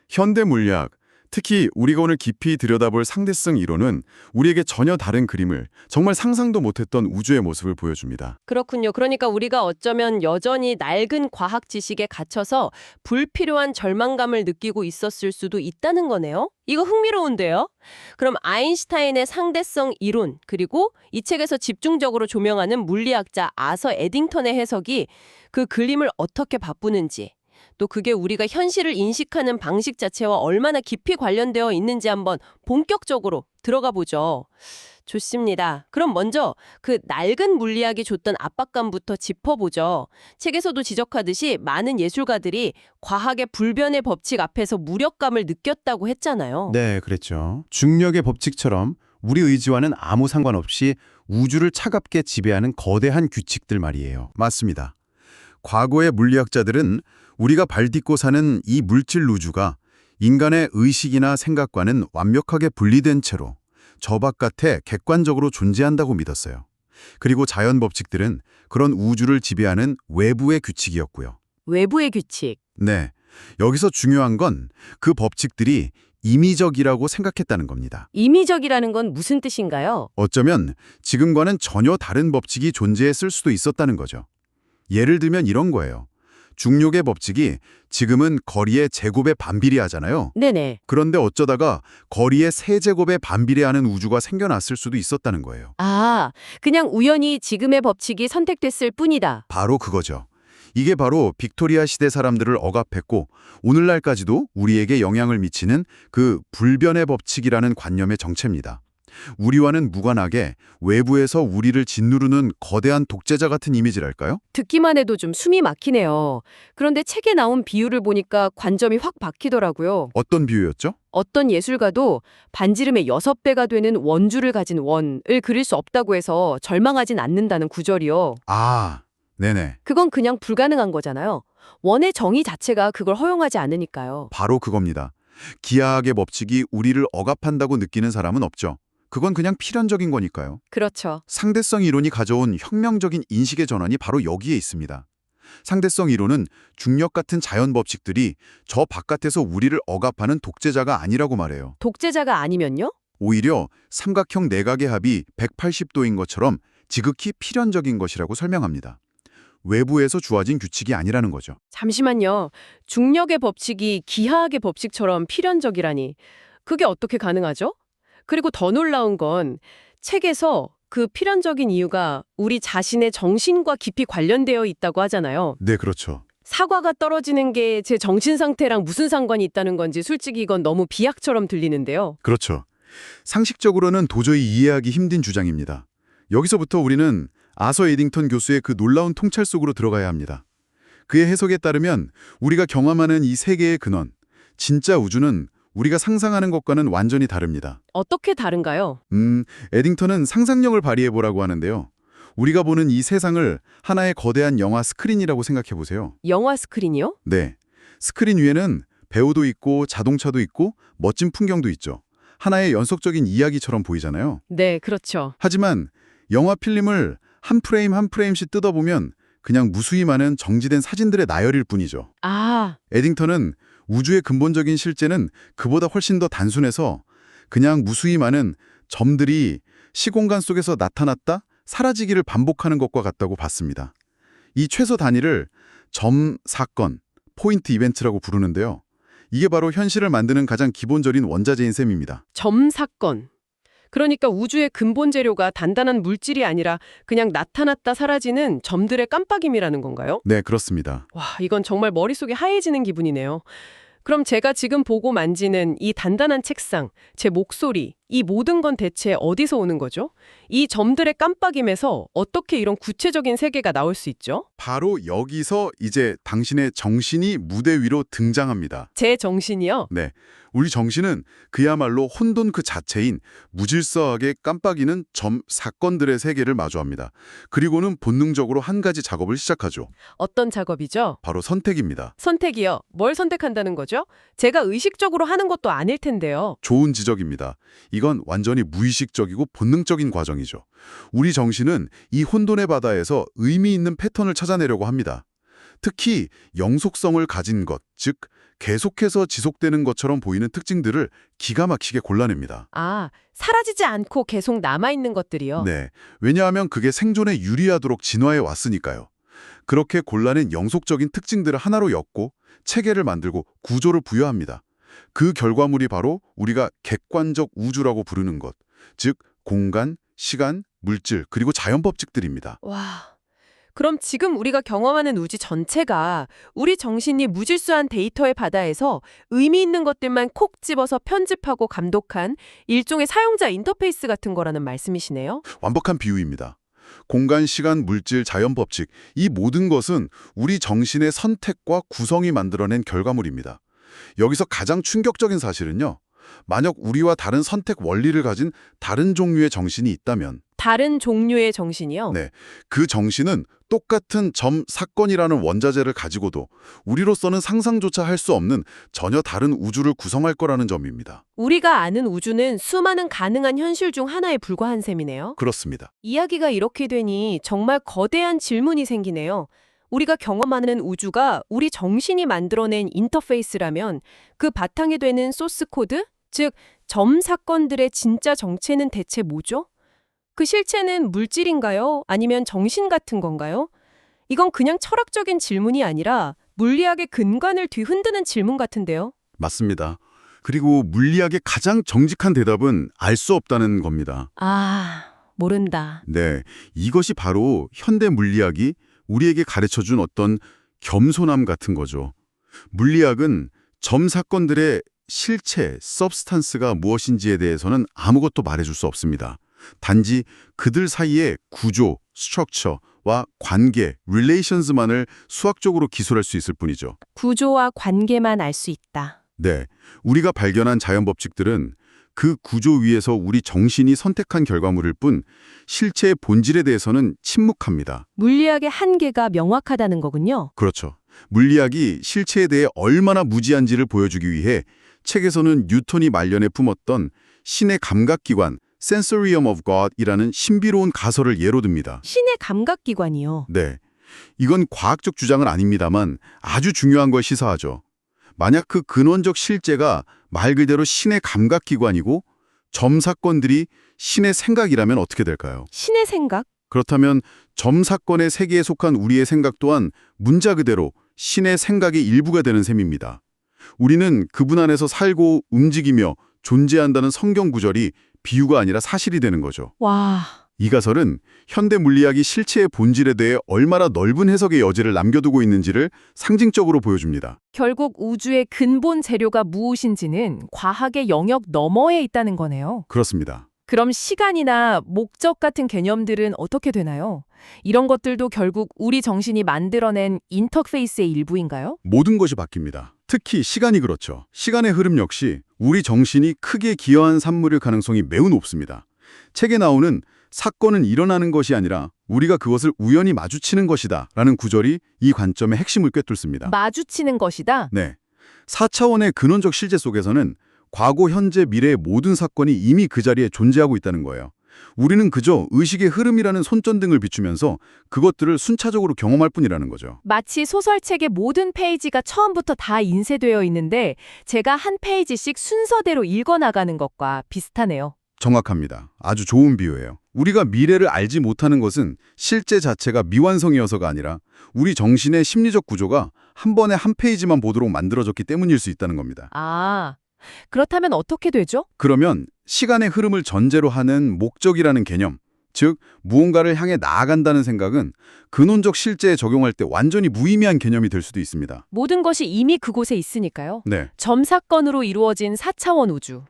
현대 물리학, 특히 우리가 오늘 깊이 들여다볼 상대성 이론은 우리에게 전혀 다른 그림을, 정말 상상도 못했던 우주의 모습을 보여줍니다. 그렇군요. 그러니까 우리가 어쩌면 여전히 낡은 과학 지식에 갇혀서 불필요한 절망감을 느끼고 있었을 수도 있다는 거네요. 이거 흥미로운데요? 그럼 아인슈타인의 상대성 이론, 그리고 이 책에서 집중적으로 조명하는 물리학자 아서 에딩턴의 해석이 그 그림을 어떻게 바꾸는지, 또 그게 우리가 현실을 인식하는 방식 자체와 얼마나 깊이 관련되어 있는지 한번 본격적으로 들어가 보죠. 좋습니다. 그럼 먼저 그 낡은 물리학이 줬던 압박감부터 짚어보죠. 책에서도 지적하듯이 많은 예술가들이 과학의 불변의 법칙 앞에서 무력감을 느꼈다고 했잖아요. 네, 그랬죠. 중력의 법칙처럼 우리 의지와는 아무 상관없이 우주를 차갑게 지배하는 거대한 규칙들 말이에요. 맞습니다. 과거의 물리학자들은 우리가 발딛고 사는 이 물질 우주가 인간의 의식이나 생각과는 완벽하게 분리된 채로 저 바깥에 객관적으로 존재한다고 믿었어요. 그리고 자연 법칙들은 그런 우주를 지배하는 외부의 규칙이었고요. 외부의 규칙. 네, 여기서 중요한 건 그 법칙들이 임의적이라고 생각했다는 겁니다. 임의적이라는 건 무슨 뜻인가요? 어쩌면 지금과는 전혀 다른 법칙이 존재했을 수도 있었다는 거죠. 예를 들면 이런 거예요. 중력의 법칙이 지금은 거리의 제곱에 반비례하잖아요. 네네. 그런데 어쩌다가 거리의 세제곱에 반비례하는 우주가 생겨났을 수도 있었다는 거예요. 아, 그냥 우연히 지금의 법칙이 선택됐을 뿐이다. 바로 그거죠. 이게 바로 빅토리아 시대 사람들을 억압했고 오늘날까지도 우리에게 영향을 미치는 그 불변의 법칙이라는 관념의 정체입니다. 우리와는 무관하게 외부에서 우리를 짓누르는 거대한 독재자 같은 이미지랄까요? 듣기만 해도 좀 숨이 막히네요. 그런데 책에 나온 비유를 보니까 관점이 확 바뀌더라고요. 어떤 비유였죠? 어떤 예술가도 반지름의 6배가 되는 원주를 가진 원을 그릴 수 없다고 해서 절망하진 않는다는 구절이요. 아, 네네. 그건 그냥 불가능한 거잖아요. 원의 정의 자체가 그걸 허용하지 않으니까요. 바로 그겁니다. 기하학의 법칙이 우리를 억압한다고 느끼는 사람은 없죠. 그건 그냥 필연적인 거니까요. 그렇죠. 상대성 이론이 가져온 혁명적인 인식의 전환이 바로 여기에 있습니다. 상대성 이론은 중력 같은 자연 법칙들이 저 바깥에서 우리를 억압하는 독재자가 아니라고 말해요. 독재자가 아니면요? 오히려 삼각형 내각의 합이 180도인 것처럼 지극히 필연적인 것이라고 설명합니다. 외부에서 주어진 규칙이 아니라는 거죠. 잠시만요. 중력의 법칙이 기하학의 법칙처럼 필연적이라니. 그게 어떻게 가능하죠? 그리고 더 놀라운 건 책에서 그 필연적인 이유가 우리 자신의 정신과 깊이 관련되어 있다고 하잖아요. 네, 그렇죠. 사과가 떨어지는 게 제 정신 상태랑 무슨 상관이 있다는 건지 솔직히 이건 너무 비약처럼 들리는데요. 그렇죠. 상식적으로는 도저히 이해하기 힘든 주장입니다. 여기서부터 우리는 아서 에딩턴 교수의 그 놀라운 통찰 속으로 들어가야 합니다. 그의 해석에 따르면 우리가 경험하는 이 세계의 근원, 진짜 우주는 우리가 상상하는 것과는 완전히 다릅니다. 어떻게 다른가요? 에딩턴은 상상력을 발휘해보라고 하는데요. 우리가 보는 이 세상을 하나의 거대한 영화 스크린이라고 생각해보세요. 영화 스크린이요? 네. 스크린 위에는 배우도 있고 자동차도 있고 멋진 풍경도 있죠. 하나의 연속적인 이야기처럼 보이잖아요. 네, 그렇죠. 하지만 영화 필름을 한 프레임 한 프레임씩 뜯어보면 그냥 무수히 많은 정지된 사진들의 나열일 뿐이죠. 아, 에딩턴은 우주의 근본적인 실제는 그보다 훨씬 더 단순해서 그냥 무수히 많은 점들이 시공간 속에서 나타났다 사라지기를 반복하는 것과 같다고 봤습니다. 이 최소 단위를 점, 사건, 포인트 이벤트라고 부르는데요. 이게 바로 현실을 만드는 가장 기본적인 원자재인 셈입니다. 점사건. 그러니까 우주의 근본 재료가 단단한 물질이 아니라 그냥 나타났다 사라지는 점들의 깜빡임이라는 건가요? 네, 그렇습니다. 와, 이건 정말 머릿속이 하얘지는 기분이네요. 그럼 제가 지금 보고 만지는 이 단단한 책상, 제 목소리, 이 모든 건 대체 어디서 오는 거죠? 이 점들의 깜빡임에서 어떻게 이런 구체적인 세계가 나올 수 있죠? 바로 여기서 이제 당신의 정신이 무대 위로 등장합니다. 제 정신이요? 네, 우리 정신은 그야말로 혼돈 그 자체인 무질서하게 깜빡이는 점, 사건들의 세계를 마주합니다. 그리고는 본능적으로 한 가지 작업을 시작하죠. 어떤 작업이죠? 바로 선택입니다. 선택이요. 뭘 선택한다는 거죠? 제가 의식적으로 하는 것도 아닐 텐데요. 좋은 지적입니다. 이건 완전히 무의식적이고 본능적인 과정이죠. 우리 정신은 이 혼돈의 바다에서 의미 있는 패턴을 찾아내려고 합니다. 특히 영속성을 가진 것, 즉 계속해서 지속되는 것처럼 보이는 특징들을 기가 막히게 골라냅니다. 아, 사라지지 않고 계속 남아있는 것들이요? 네, 왜냐하면 그게 생존에 유리하도록 진화해 왔으니까요. 그렇게 골라낸 영속적인 특징들을 하나로 엮고 체계를 만들고 구조를 부여합니다. 그 결과물이 바로 우리가 객관적 우주라고 부르는 것, 즉 공간, 시간, 물질, 그리고 자연 법칙들입니다. 와, 그럼 지금 우리가 경험하는 우주 전체가 우리 정신이 무질서한 데이터의 바다에서 의미 있는 것들만 콕 집어서 편집하고 감독한 일종의 사용자 인터페이스 같은 거라는 말씀이시네요? 완벽한 비유입니다. 공간, 시간, 물질, 자연 법칙, 이 모든 것은 우리 정신의 선택과 구성이 만들어낸 결과물입니다. 여기서 가장 충격적인 사실은요. 만약 우리와 다른 선택 원리를 가진 다른 종류의 정신이 있다면 다른 종류의 정신이요? 네, 그 정신은 똑같은 점, 사건이라는 원자재를 가지고도 우리로서는 상상조차 할 수 없는 전혀 다른 우주를 구성할 거라는 점입니다. 우리가 아는 우주는 수많은 가능한 현실 중 하나에 불과한 셈이네요. 그렇습니다. 이야기가 이렇게 되니 정말 거대한 질문이 생기네요. 우리가 경험하는 우주가 우리 정신이 만들어낸 인터페이스라면 그 바탕에 되는 소스 코드, 즉 점 사건들의 진짜 정체는 대체 뭐죠? 그 실체는 물질인가요? 아니면 정신 같은 건가요? 이건 그냥 철학적인 질문이 아니라 물리학의 근간을 뒤흔드는 질문 같은데요. 맞습니다. 그리고 물리학의 가장 정직한 대답은 알 수 없다는 겁니다. 아, 모른다. 네, 이것이 바로 현대 물리학이 우리에게 가르쳐준 어떤 겸손함 같은 거죠. 물리학은 점 사건들의 실체, 서브스탄스가 무엇인지에 대해서는 아무것도 말해줄 수 없습니다. 단지 그들 사이의 구조, 스트럭처와 관계, 릴레이션스만을 수학적으로 기술할 수 있을 뿐이죠. 구조와 관계만 알 수 있다. 네, 우리가 발견한 자연 법칙들은 그 구조 위에서 우리 정신이 선택한 결과물일 뿐 실체의 본질에 대해서는 침묵합니다. 물리학의 한계가 명확하다는 거군요. 그렇죠. 물리학이 실체에 대해 얼마나 무지한지를 보여주기 위해 책에서는 뉴턴이 말년에 품었던 신의 감각기관, Sensorium of God이라는 신비로운 가설을 예로 듭니다. 신의 감각기관이요. 네, 이건 과학적 주장은 아닙니다만 아주 중요한 걸 시사하죠. 만약 그 근원적 실제가 말 그대로 신의 감각기관이고 점 사건들이 신의 생각이라면 어떻게 될까요? 신의 생각? 그렇다면 점 사건의 세계에 속한 우리의 생각 또한 문자 그대로 신의 생각의 일부가 되는 셈입니다. 우리는 그분 안에서 살고 움직이며 존재한다는 성경 구절이 비유가 아니라 사실이 되는 거죠. 와, 이 가설은 현대 물리학이 실체의 본질에 대해 얼마나 넓은 해석의 여지를 남겨두고 있는지를 상징적으로 보여줍니다. 결국 우주의 근본 재료가 무엇인지는 과학의 영역 너머에 있다는 거네요. 그렇습니다. 그럼 시간이나 목적 같은 개념들은 어떻게 되나요? 이런 것들도 결국 우리 정신이 만들어낸 인터페이스의 일부인가요? 모든 것이 바뀝니다. 특히 시간이 그렇죠. 시간의 흐름 역시 우리 정신이 크게 기여한 산물일 가능성이 매우 높습니다. 책에 나오는 사건은 일어나는 것이 아니라 우리가 그것을 우연히 마주치는 것이다 라는 구절이 이 관점의 핵심을 꿰뚫습니다. 마주치는 것이다? 네, 4차원의 근원적 실제 속에서는 과거, 현재, 미래의 모든 사건이 이미 그 자리에 존재하고 있다는 거예요. 우리는 그저 의식의 흐름이라는 손전등을 비추면서 그것들을 순차적으로 경험할 뿐이라는 거죠. 마치 소설책의 모든 페이지가 처음부터 다 인쇄되어 있는데 제가 한 페이지씩 순서대로 읽어나가는 것과 비슷하네요. 정확합니다. 아주 좋은 비유예요. 우리가 미래를 알지 못하는 것은 실제 자체가 미완성이어서가 아니라 우리 정신의 심리적 구조가 한 번에 한 페이지만 보도록 만들어졌기 때문일 수 있다는 겁니다. 아, 그렇다면 어떻게 되죠? 그러면 시간의 흐름을 전제로 하는 목적이라는 개념, 즉 무언가를 향해 나아간다는 생각은 근원적 실제에 적용할 때 완전히 무의미한 개념이 될 수도 있습니다. 모든 것이 이미 그곳에 있으니까요. 네, 점 사건으로 이루어진 4차원 우주.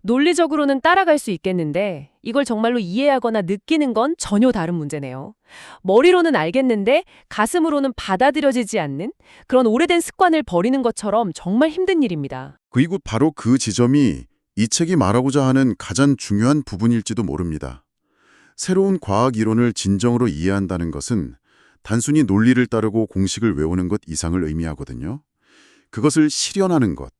논리적으로는 따라갈 수 있겠는데 이걸 정말로 이해하거나 느끼는 건 전혀 다른 문제네요. 머리로는 알겠는데 가슴으로는 받아들여지지 않는 그런 오래된 습관을 버리는 것처럼 정말 힘든 일입니다. 그리고 바로 그 지점이 이 책이 말하고자 하는 가장 중요한 부분일지도 모릅니다. 새로운 과학 이론을 진정으로 이해한다는 것은 단순히 논리를 따르고 공식을 외우는 것 이상을 의미하거든요. 그것을 실현하는 것,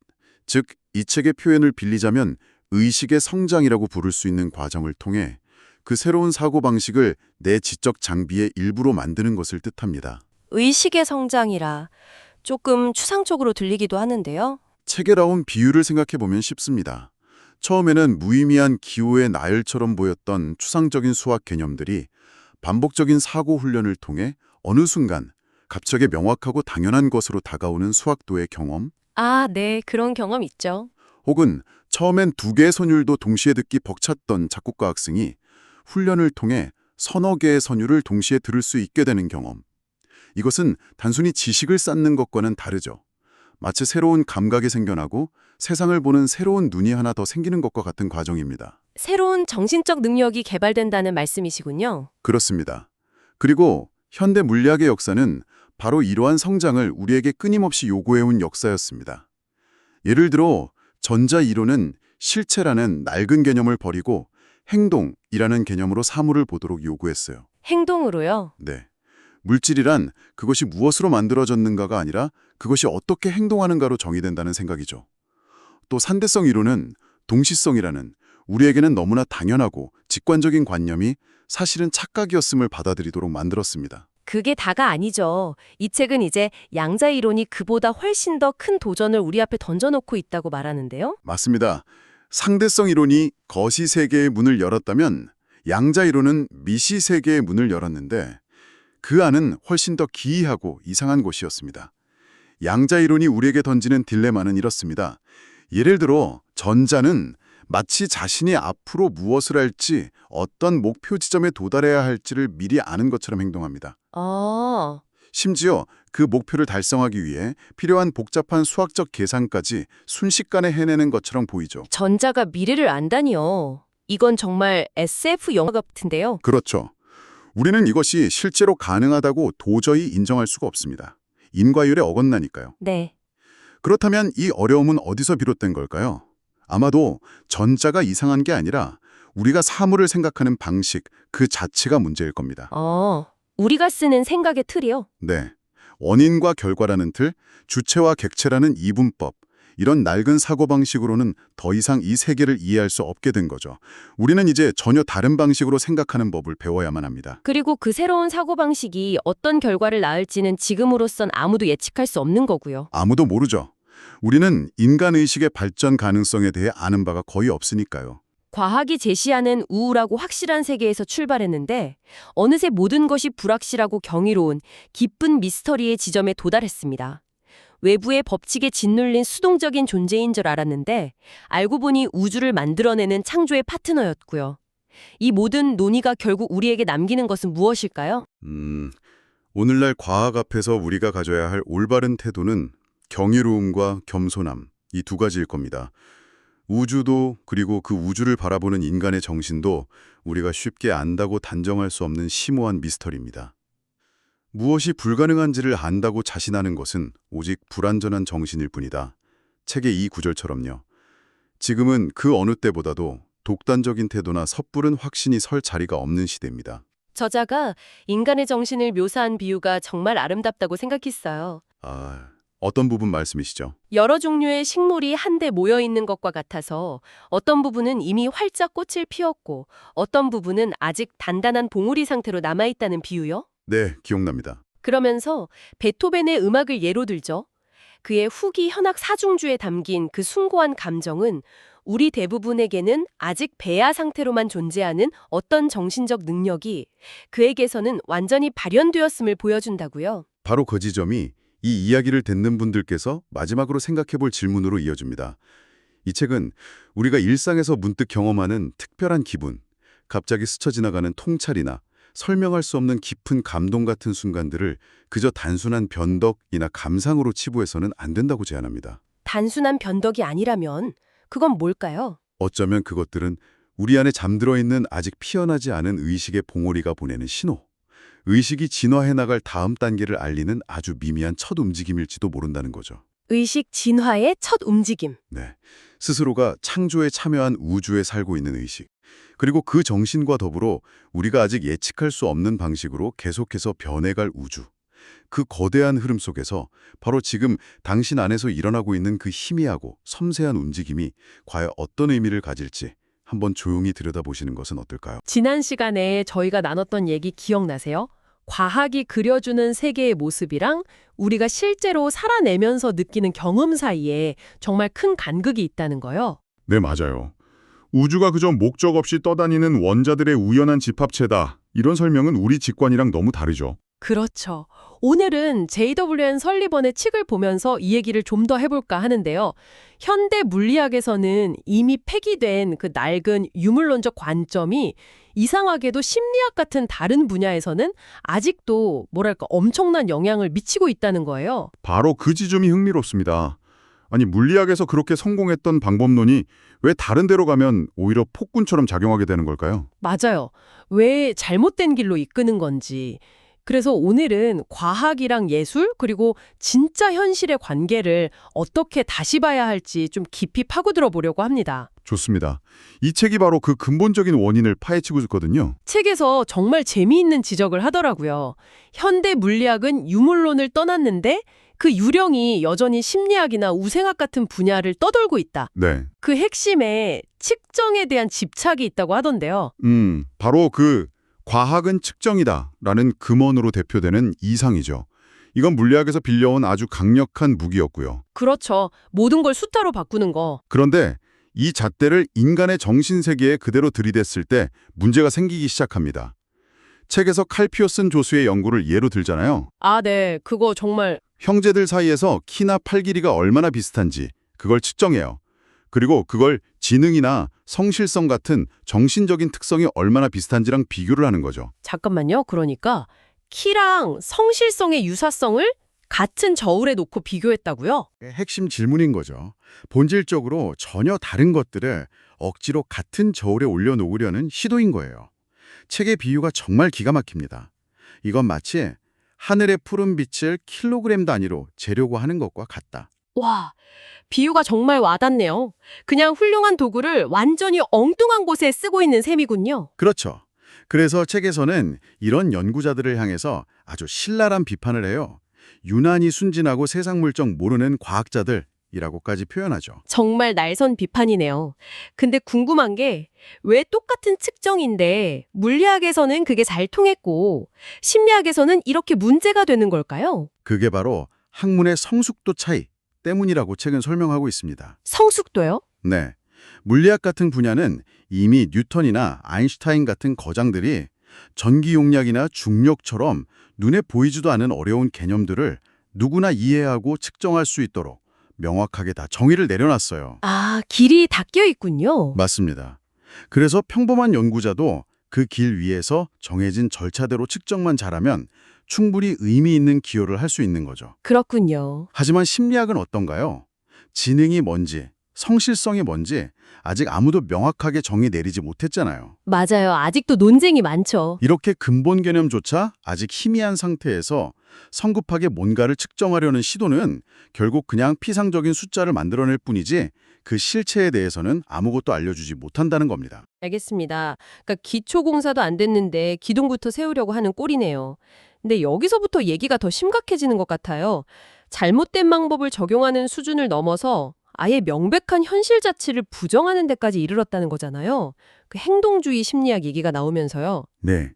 즉 이 책의 표현을 빌리자면 의식의 성장이라고 부를 수 있는 과정을 통해 그 새로운 사고방식을 내 지적 장비의 일부로 만드는 것을 뜻합니다. 의식의 성장이라 조금 추상적으로 들리기도 하는데요. 책에 나온 비유를 생각해보면 쉽습니다. 처음에는 무의미한 기호의 나열처럼 보였던 추상적인 수학 개념들이 반복적인 사고 훈련을 통해 어느 순간 갑자기 명확하고 당연한 것으로 다가오는 수학도의 경험, 아, 네, 그런 경험 있죠. 혹은 처음엔 두 개의 선율도 동시에 듣기 벅찼던 작곡가 학생이 훈련을 통해 서너 개의 선율을 동시에 들을 수 있게 되는 경험. 이것은 단순히 지식을 쌓는 것과는 다르죠. 마치 새로운 감각이 생겨나고 세상을 보는 새로운 눈이 하나 더 생기는 것과 같은 과정입니다. 새로운 정신적 능력이 개발된다는 말씀이시군요. 그렇습니다. 그리고 현대 물리학의 역사는 바로 이러한 성장을 우리에게 끊임없이 요구해온 역사였습니다. 예를 들어 전자이론은 실체라는 낡은 개념을 버리고 행동이라는 개념으로 사물을 보도록 요구했어요. 행동으로요. 네. 물질이란 그것이 무엇으로 만들어졌는가가 아니라 그것이 어떻게 행동하는가로 정의된다는 생각이죠. 또 산대성 이론은 동시성이라는 우리에게는 너무나 당연하고 직관적인 관념이 사실은 착각이었음을 받아들이도록 만들었습니다. 그게 다가 아니죠. 이 책은 이제 양자 이론이 그보다 훨씬 더 큰 도전을 우리 앞에 던져놓고 있다고 말하는데요. 맞습니다. 상대성 이론이 거시 세계의 문을 열었다면 양자 이론은 미시 세계의 문을 열었는데 그 안은 훨씬 더 기이하고 이상한 곳이었습니다. 양자 이론이 우리에게 던지는 딜레마는 이렇습니다. 예를 들어 전자는 마치 자신이 앞으로 무엇을 할지 어떤 목표 지점에 도달해야 할지를 미리 아는 것처럼 행동합니다. 아, 심지어 그 목표를 달성하기 위해 필요한 복잡한 수학적 계산까지 순식간에 해내는 것처럼 보이죠. 전자가 미래를 안다니요. 이건 정말 SF 영화 같은데요. 그렇죠. 우리는 이것이 실제로 가능하다고 도저히 인정할 수가 없습니다. 인과율에 어긋나니까요. 네. 그렇다면 이 어려움은 어디서 비롯된 걸까요? 아마도 전자가 이상한 게 아니라 우리가 사물을 생각하는 방식 그 자체가 문제일 겁니다. 우리가 쓰는 생각의 틀이요. 네. 원인과 결과라는 틀, 주체와 객체라는 이분법, 이런 낡은 사고방식으로는 더 이상 이 세계를 이해할 수 없게 된 거죠. 우리는 이제 전혀 다른 방식으로 생각하는 법을 배워야만 합니다. 그리고 그 새로운 사고방식이 어떤 결과를 낳을지는 지금으로선 아무도 예측할 수 없는 거고요. 아무도 모르죠. 우리는 인간의식의 발전 가능성에 대해 아는 바가 거의 없으니까요. 과학이 제시하는 우울하고 확실한 세계에서 출발했는데 어느새 모든 것이 불확실하고 경이로운 깊은 미스터리의 지점에 도달했습니다. 외부의 법칙에 짓눌린 수동적인 존재인 줄 알았는데 알고 보니 우주를 만들어내는 창조의 파트너였고요. 이 모든 논의가 결국 우리에게 남기는 것은 무엇일까요? 오늘날 과학 앞에서 우리가 가져야 할 올바른 태도는 경이로움과 겸손함, 이 두 가지일 겁니다. 우주도 그리고 그 우주를 바라보는 인간의 정신도 우리가 쉽게 안다고 단정할 수 없는 심오한 미스터리입니다. 무엇이 불가능한지를 안다고 자신하는 것은 오직 불완전한 정신일 뿐이다. 책의 이 구절처럼요. 지금은 그 어느 때보다도 독단적인 태도나 섣부른 확신이 설 자리가 없는 시대입니다. 저자가 인간의 정신을 묘사한 비유가 정말 아름답다고 생각했어요. 어떤 부분 말씀이시죠? 여러 종류의 식물이 한데 모여 있는 것과 같아서 어떤 부분은 이미 활짝 꽃을 피웠고 어떤 부분은 아직 단단한 봉우리 상태로 남아있다는 비유요. 네, 기억납니다. 그러면서 베토벤의 음악을 예로 들죠. 그의 후기 현악 사중주에 담긴 그 숭고한 감정은 우리 대부분에게는 아직 배아 상태로만 존재하는 어떤 정신적 능력이 그에게서는 완전히 발현되었음을 보여준다고요. 바로 그 지점이 이 이야기를 듣는 분들께서 마지막으로 생각해볼 질문으로 이어집니다. 이 책은 우리가 일상에서 문득 경험하는 특별한 기분, 갑자기 스쳐 지나가는 통찰이나 설명할 수 없는 깊은 감동 같은 순간들을 그저 단순한 변덕이나 감상으로 치부해서는 안 된다고 제안합니다. 단순한 변덕이 아니라면 그건 뭘까요? 어쩌면 그것들은 우리 안에 잠들어 있는 아직 피어나지 않은 의식의 봉오리가 보내는 신호, 의식이 진화해 나갈 다음 단계를 알리는 아주 미미한 첫 움직임일지도 모른다는 거죠. 의식 진화의 첫 움직임. 네, 스스로가 창조에 참여한 우주에 살고 있는 의식, 그리고 그 정신과 더불어 우리가 아직 예측할 수 없는 방식으로 계속해서 변해갈 우주. 그 거대한 흐름 속에서 바로 지금 당신 안에서 일어나고 있는 그 희미하고 섬세한 움직임이 과연 어떤 의미를 가질지 한번 조용히 들여다보시는 것은 어떨까요? 지난 시간에 저희가 나눴던 얘기 기억나세요? 과학이 그려주는 세계의 모습이랑 우리가 실제로 살아내면서 느끼는 경험 사이에 정말 큰 간극이 있다는 거요. 네, 맞아요. 우주가 그저 목적 없이 떠다니는 원자들의 우연한 집합체다. 이런 설명은 우리 직관이랑 너무 다르죠. 그렇죠. 오늘은 J.W.N. 설리번의 칙을 보면서 이 얘기를 좀 더 해볼까 하는데요. 현대 물리학에서는 이미 폐기된 그 낡은 유물론적 관점이 이상하게도 심리학 같은 다른 분야에서는 아직도 뭐랄까 엄청난 영향을 미치고 있다는 거예요. 바로 그 지점이 흥미롭습니다. 아니, 물리학에서 그렇게 성공했던 방법론이 왜 다른 데로 가면 오히려 폭군처럼 작용하게 되는 걸까요? 맞아요. 왜 잘못된 길로 이끄는 건지. 그래서 오늘은 과학이랑 예술 그리고 진짜 현실의 관계를 어떻게 다시 봐야 할지 좀 깊이 파고들어 보려고 합니다. 좋습니다. 이 책이 바로 그 근본적인 원인을 파헤치고 있거든요. 책에서 정말 재미있는 지적을 하더라고요. 현대 물리학은 유물론을 떠났는데 그 유령이 여전히 심리학이나 우생학 같은 분야를 떠돌고 있다. 네. 그 핵심에 측정에 대한 집착이 있다고 하던데요. 바로 그 과학은 측정이다라는 금원으로 대표되는 이상이죠. 이건 물리학에서 빌려온 아주 강력한 무기였고요. 그렇죠. 모든 걸 숫자로 바꾸는 거. 그런데 이 잣대를 인간의 정신세계에 그대로 들이댔을 때 문제가 생기기 시작합니다. 책에서 칼 피어슨 조수의 연구를 예로 들잖아요. 아, 네. 그거 정말 형제들 사이에서 키나 팔 길이가 얼마나 비슷한지 그걸 측정해요. 그리고 그걸 지능이나 성실성 같은 정신적인 특성이 얼마나 비슷한지랑 비교를 하는 거죠. 잠깐만요. 그러니까 키랑 성실성의 유사성을 같은 저울에 놓고 비교했다고요? 핵심 질문인 거죠. 본질적으로 전혀 다른 것들을 억지로 같은 저울에 올려놓으려는 시도인 거예요. 책의 비유가 정말 기가 막힙니다. 이건 마치 하늘의 푸른 빛을 킬로그램 단위로 재려고 하는 것과 같다. 와, 비유가 정말 와닿네요. 그냥 훌륭한 도구를 완전히 엉뚱한 곳에 쓰고 있는 셈이군요. 그렇죠. 그래서 책에서는 이런 연구자들을 향해서 아주 신랄한 비판을 해요. 유난히 순진하고 세상 물정 모르는 과학자들이라고까지 표현하죠. 정말 날선 비판이네요. 근데 궁금한 게 왜 똑같은 측정인데 물리학에서는 그게 잘 통했고 심리학에서는 이렇게 문제가 되는 걸까요? 그게 바로 학문의 성숙도 차이 때문이라고 책은 설명하고 있습니다. 성숙도요? 네. 물리학 같은 분야는 이미 뉴턴이나 아인슈타인 같은 거장들이 전기 용량이나 중력처럼 눈에 보이지도 않은 어려운 개념들을 누구나 이해하고 측정할 수 있도록 명확하게 다 정의를 내려놨어요. 아, 길이 닦여 있군요. 맞습니다. 그래서 평범한 연구자도 그 길 위에서 정해진 절차대로 측정만 잘하면 충분히 의미 있는 기여를 할 수 있는 거죠. 그렇군요. 하지만 심리학은 어떤가요? 지능이 뭔지, 성실성이 뭔지 아직 아무도 명확하게 정의 내리지 못했잖아요. 맞아요. 아직도 논쟁이 많죠. 이렇게 근본 개념조차 아직 희미한 상태에서 성급하게 뭔가를 측정하려는 시도는 결국 그냥 피상적인 숫자를 만들어낼 뿐이지 그 실체에 대해서는 아무것도 알려주지 못한다는 겁니다. 알겠습니다. 그러니까 기초공사도 안 됐는데 기둥부터 세우려고 하는 꼴이네요. 근데 여기서부터 얘기가 더 심각해지는 것 같아요. 잘못된 방법을 적용하는 수준을 넘어서 아예 명백한 현실 자체를 부정하는 데까지 이르렀다는 거잖아요. 그 행동주의 심리학 얘기가 나오면서요. 네.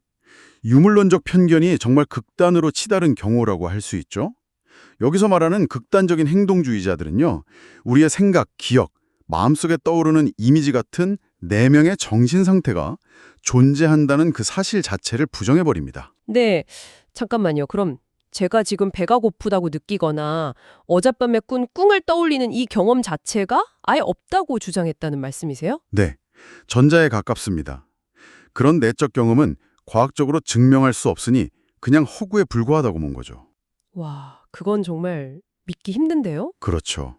유물론적 편견이 정말 극단으로 치달은 경우라고 할 수 있죠. 여기서 말하는 극단적인 행동주의자들은요. 우리의 생각, 기억, 마음속에 떠오르는 이미지 같은 내면의 정신 상태가 존재한다는 그 사실 자체를 부정해버립니다. 네, 잠깐만요. 그럼 제가 지금 배가 고프다고 느끼거나 어젯밤에 꾼 꿈을 떠올리는 이 경험 자체가 아예 없다고 주장했다는 말씀이세요? 네. 전자에 가깝습니다. 그런 내적 경험은 과학적으로 증명할 수 없으니 그냥 허구에 불과하다고 본 거죠. 와, 그건 정말 믿기 힘든데요? 그렇죠.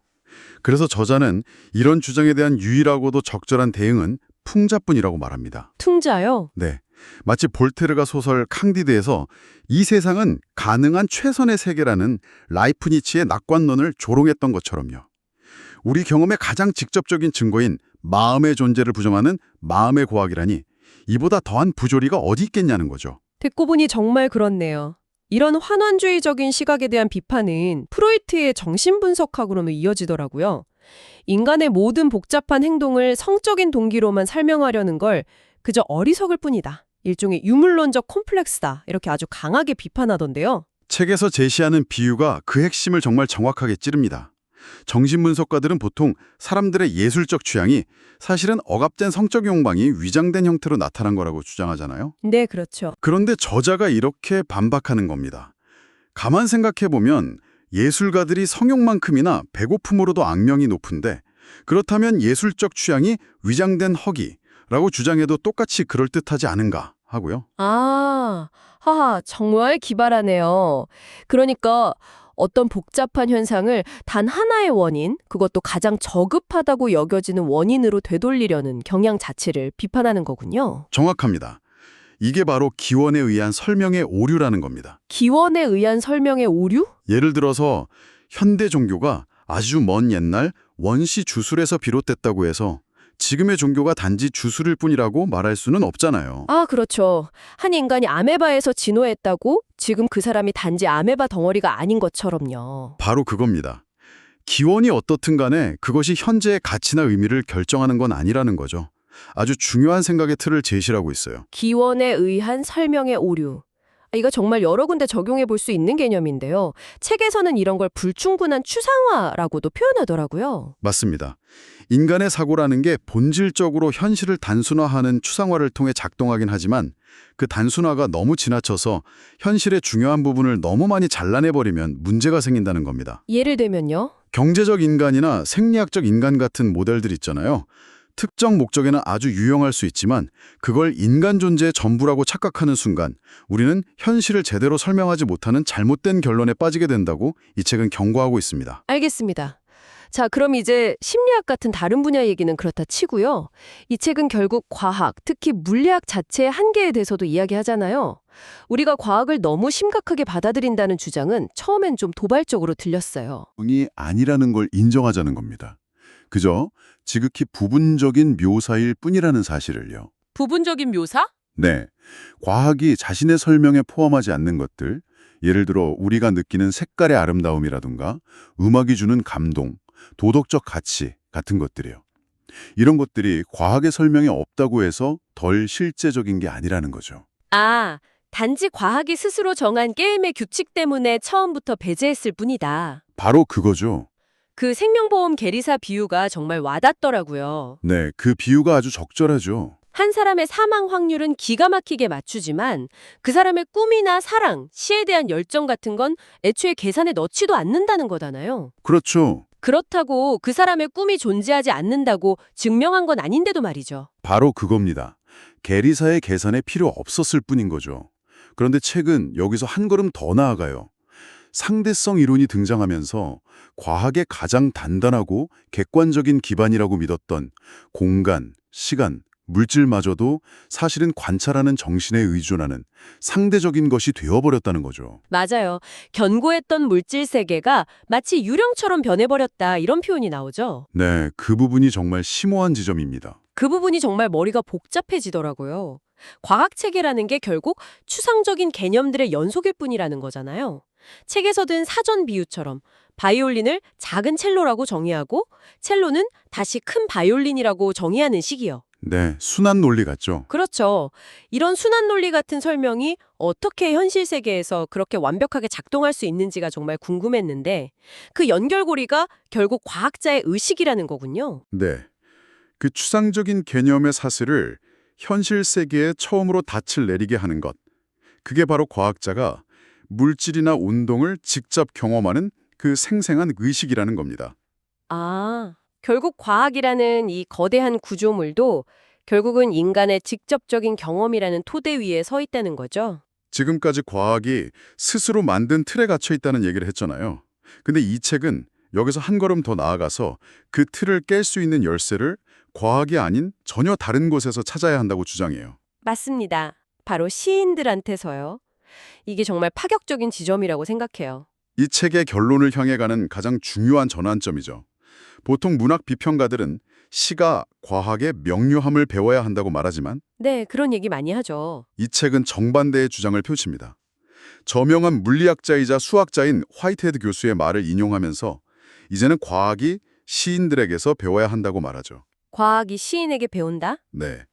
그래서 저자는 이런 주장에 대한 유일하고도 적절한 대응은 풍자뿐이라고 말합니다. 퉁자요? 네. 마치 볼테르가 소설 캉디드에서 이 세상은 가능한 최선의 세계라는 라이프니츠의 낙관론을 조롱했던 것처럼요. 우리 경험의 가장 직접적인 증거인 마음의 존재를 부정하는 마음의 고학이라니 이보다 더한 부조리가 어디 있겠냐는 거죠. 듣고 보니 정말 그렇네요. 이런 환원주의적인 시각에 대한 비판은 프로이트의 정신분석학으로는 이어지더라고요. 인간의 모든 복잡한 행동을 성적인 동기로만 설명하려는 걸 그저 어리석을 뿐이다. 일종의 유물론적 콤플렉스다. 이렇게 아주 강하게 비판하던데요. 책에서 제시하는 비유가 그 핵심을 정말 정확하게 찌릅니다. 정신분석가들은 보통 사람들의 예술적 취향이 사실은 억압된 성적 욕망이 위장된 형태로 나타난 거라고 주장하잖아요. 네, 그렇죠. 그런데 저자가 이렇게 반박하는 겁니다. 가만 생각해보면 예술가들이 성욕만큼이나 배고픔으로도 악명이 높은데 그렇다면 예술적 취향이 위장된 허기라고 주장해도 똑같이 그럴듯하지 않은가 하고요. 아, 하하, 정말 기발하네요. 그러니까 어떤 복잡한 현상을 단 하나의 원인, 그것도 가장 저급하다고 여겨지는 원인으로 되돌리려는 경향 자체를 비판하는 거군요. 정확합니다. 이게 바로 기원에 의한 설명의 오류라는 겁니다. 기원에 의한 설명의 오류? 예를 들어서 현대 종교가 아주 먼 옛날 원시 주술에서 비롯됐다고 해서 지금의 종교가 단지 주술일 뿐이라고 말할 수는 없잖아요. 아, 그렇죠. 한 인간이 아메바에서 진화했다고 지금 그 사람이 단지 아메바 덩어리가 아닌 것처럼요. 바로 그겁니다. 기원이 어떻든 간에 그것이 현재의 가치나 의미를 결정하는 건 아니라는 거죠. 아주 중요한 생각의 틀을 제시하고 있어요. 기원에 의한 설명의 오류. 이거 정말 여러 군데 적용해 볼 수 있는 개념인데요. 책에서는 이런 걸 불충분한 추상화라고도 표현하더라고요. 맞습니다. 인간의 사고라는 게 본질적으로 현실을 단순화하는 추상화를 통해 작동하긴 하지만 그 단순화가 너무 지나쳐서 현실의 중요한 부분을 너무 많이 잘라내버리면 문제가 생긴다는 겁니다. 예를 들면요. 경제적 인간이나 생리학적 인간 같은 모델들 있잖아요. 특정 목적에는 아주 유용할 수 있지만 그걸 인간 존재의 전부라고 착각하는 순간 우리는 현실을 제대로 설명하지 못하는 잘못된 결론에 빠지게 된다고 이 책은 경고하고 있습니다. 알겠습니다. 자, 그럼 이제 심리학 같은 다른 분야 얘기는 그렇다 치고요. 이 책은 결국 과학, 특히 물리학 자체의 한계에 대해서도 이야기하잖아요. 우리가 과학을 너무 심각하게 받아들인다는 주장은 처음엔 좀 도발적으로 들렸어요. 이 아니라는 걸 인정하자는 겁니다. 그저 지극히 부분적인 묘사일 뿐이라는 사실을요. 부분적인 묘사? 네, 과학이 자신의 설명에 포함하지 않는 것들, 예를 들어 우리가 느끼는 색깔의 아름다움이라든가 음악이 주는 감동, 도덕적 가치 같은 것들이요. 이런 것들이 과학의 설명에 없다고 해서 덜 실제적인 게 아니라는 거죠. 아, 단지 과학이 스스로 정한 게임의 규칙 때문에 처음부터 배제했을 뿐이다. 바로 그거죠. 그 생명보험 계리사 비유가 정말 와닿더라고요. 네, 그 비유가 아주 적절하죠. 한 사람의 사망 확률은 기가 막히게 맞추지만 그 사람의 꿈이나 사랑, 시에 대한 열정 같은 건 애초에 계산에 넣지도 않는다는 거잖아요. 그렇죠. 그렇다고 그 사람의 꿈이 존재하지 않는다고 증명한 건 아닌데도 말이죠. 바로 그겁니다. 계리사의 계산에 필요 없었을 뿐인 거죠. 그런데 책은 여기서 한 걸음 더 나아가요. 상대성 이론이 등장하면서 과학의 가장 단단하고 객관적인 기반이라고 믿었던 공간, 시간, 물질마저도 사실은 관찰하는 정신에 의존하는 상대적인 것이 되어버렸다는 거죠. 맞아요. 견고했던 물질 세계가 마치 유령처럼 변해버렸다 이런 표현이 나오죠. 네, 그 부분이 정말 심오한 지점입니다. 그 부분이 정말 머리가 복잡해지더라고요. 과학체계라는 게 결국 추상적인 개념들의 연속일 뿐이라는 거잖아요. 책에서 든 사전 비유처럼 바이올린을 작은 첼로라고 정의하고 첼로는 다시 큰 바이올린이라고 정의하는 식이요. 네, 순환 논리 같죠. 그렇죠. 이런 순환 논리 같은 설명이 어떻게 현실 세계에서 그렇게 완벽하게 작동할 수 있는지가 정말 궁금했는데 그 연결고리가 결국 과학자의 의식이라는 거군요. 네. 그 추상적인 개념의 사슬을 현실 세계에 처음으로 닻을 내리게 하는 것. 그게 바로 과학자가 물질이나 운동을 직접 경험하는 그 생생한 의식이라는 겁니다. 아, 결국 과학이라는 이 거대한 구조물도 결국은 인간의 직접적인 경험이라는 토대 위에 서 있다는 거죠. 지금까지 과학이 스스로 만든 틀에 갇혀 있다는 얘기를 했잖아요. 근데 이 책은 여기서 한 걸음 더 나아가서 그 틀을 깰 수 있는 열쇠를 과학이 아닌 전혀 다른 곳에서 찾아야 한다고 주장해요. 맞습니다. 바로 시인들한테서요. 이게 정말 파격적인 지점이라고 생각해요. 이 책의 결론을 향해 가는 가장 중요한 전환점이죠. 보통 문학 비평가들은 시가 과학의 명료함을 배워야 한다고 말하지만 네, 그런 얘기 많이 하죠. 이 책은 정반대의 주장을 펼칩니다. 저명한 물리학자이자 수학자인 화이트헤드 교수의 말을 인용하면서 이제는 과학이 시인들에게서 배워야 한다고 말하죠. 과학이 시인에게 배운다? 네.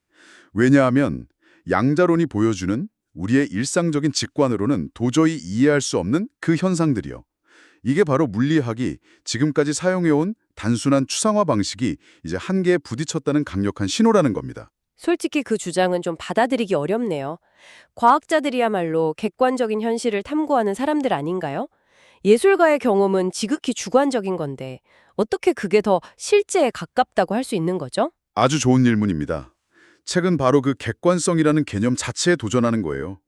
왜냐하면 양자론이 보여주는 우리의 일상적인 직관으로는 도저히 이해할 수 없는 그 현상들이요. 이게 바로 물리학이 지금까지 사용해온 단순한 추상화 방식이 이제 한계에 부딪혔다는 강력한 신호라는 겁니다. 솔직히 그 주장은 좀 받아들이기 어렵네요. 과학자들이야말로 객관적인 현실을 탐구하는 사람들 아닌가요? 예술가의 경험은 지극히 주관적인 건데 어떻게 그게 더 실제에 가깝다고 할 수 있는 거죠? 아주 좋은 질문입니다. 책은 바로 그 객관성이라는 개념 자체에 도전하는 거예요.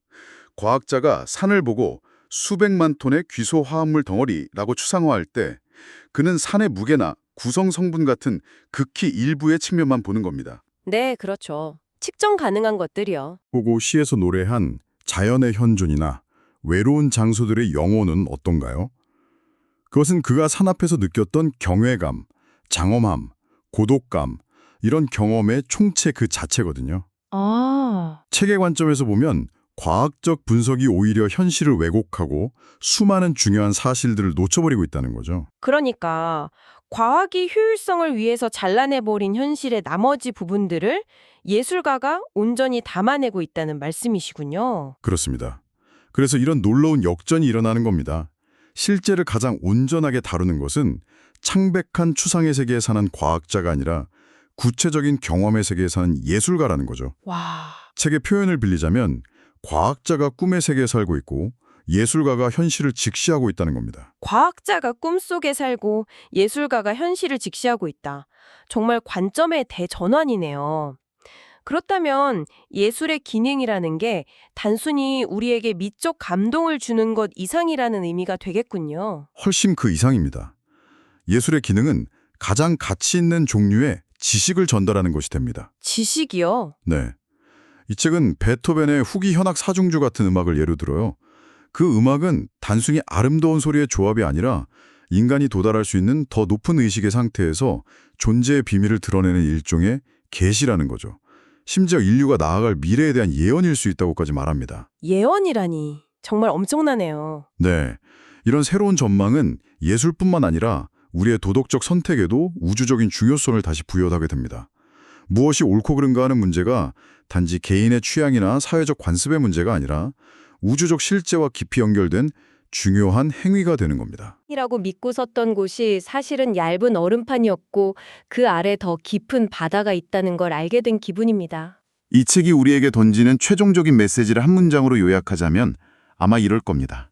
과학자가 산을 보고 수백만 톤의 귀소 화합물 덩어리라고 추상화할 때 그는 산의 무게나 구성 성분 같은 극히 일부의 측면만 보는 겁니다. 네, 그렇죠. 측정 가능한 것들이요. 보고 시에서 노래한 자연의 현존이나 외로운 장소들의 영혼은 어떤가요? 그것은 그가 산 앞에서 느꼈던 경외감, 장엄함, 고독감, 이런 경험의 총체 그 자체거든요. 아, 책의 관점에서 보면 과학적 분석이 오히려 현실을 왜곡하고 수많은 중요한 사실들을 놓쳐버리고 있다는 거죠. 그러니까 과학이 효율성을 위해서 잘라내버린 현실의 나머지 부분들을 예술가가 온전히 담아내고 있다는 말씀이시군요. 그렇습니다. 그래서 이런 놀라운 역전이 일어나는 겁니다. 실제를 가장 온전하게 다루는 것은 창백한 추상의 세계에 사는 과학자가 아니라 구체적인 경험의 세계에 사는 예술가라는 거죠. 와, 책의 표현을 빌리자면 과학자가 꿈의 세계에 살고 있고 예술가가 현실을 직시하고 있다는 겁니다. 과학자가 꿈속에 살고 예술가가 현실을 직시하고 있다. 정말 관점의 대전환이네요. 그렇다면 예술의 기능이라는 게 단순히 우리에게 미적 감동을 주는 것 이상이라는 의미가 되겠군요. 훨씬 그 이상입니다. 예술의 기능은 가장 가치 있는 종류의 지식을 전달하는 것이 됩니다. 지식이요? 네. 이 책은 베토벤의 후기 현악 사중주 같은 음악을 예로 들어요. 그 음악은 단순히 아름다운 소리의 조합이 아니라 인간이 도달할 수 있는 더 높은 의식의 상태에서 존재의 비밀을 드러내는 일종의 계시라는 거죠. 심지어 인류가 나아갈 미래에 대한 예언일 수 있다고까지 말합니다. 예언이라니. 정말 엄청나네요. 네. 이런 새로운 전망은 예술뿐만 아니라 우리의 도덕적 선택에도 우주적인 중요성을 다시 부여하게 됩니다. 무엇이 옳고 그른가 하는 문제가 단지 개인의 취향이나 사회적 관습의 문제가 아니라 우주적 실제와 깊이 연결된 중요한 행위가 되는 겁니다. 이라고 믿고 섰던 곳이 사실은 얇은 얼음판이었고 그 아래 더 깊은 바다가 있다는 걸 알게 된 기분입니다. 이 책이 우리에게 던지는 최종적인 메시지를 한 문장으로 요약하자면 아마 이럴 겁니다.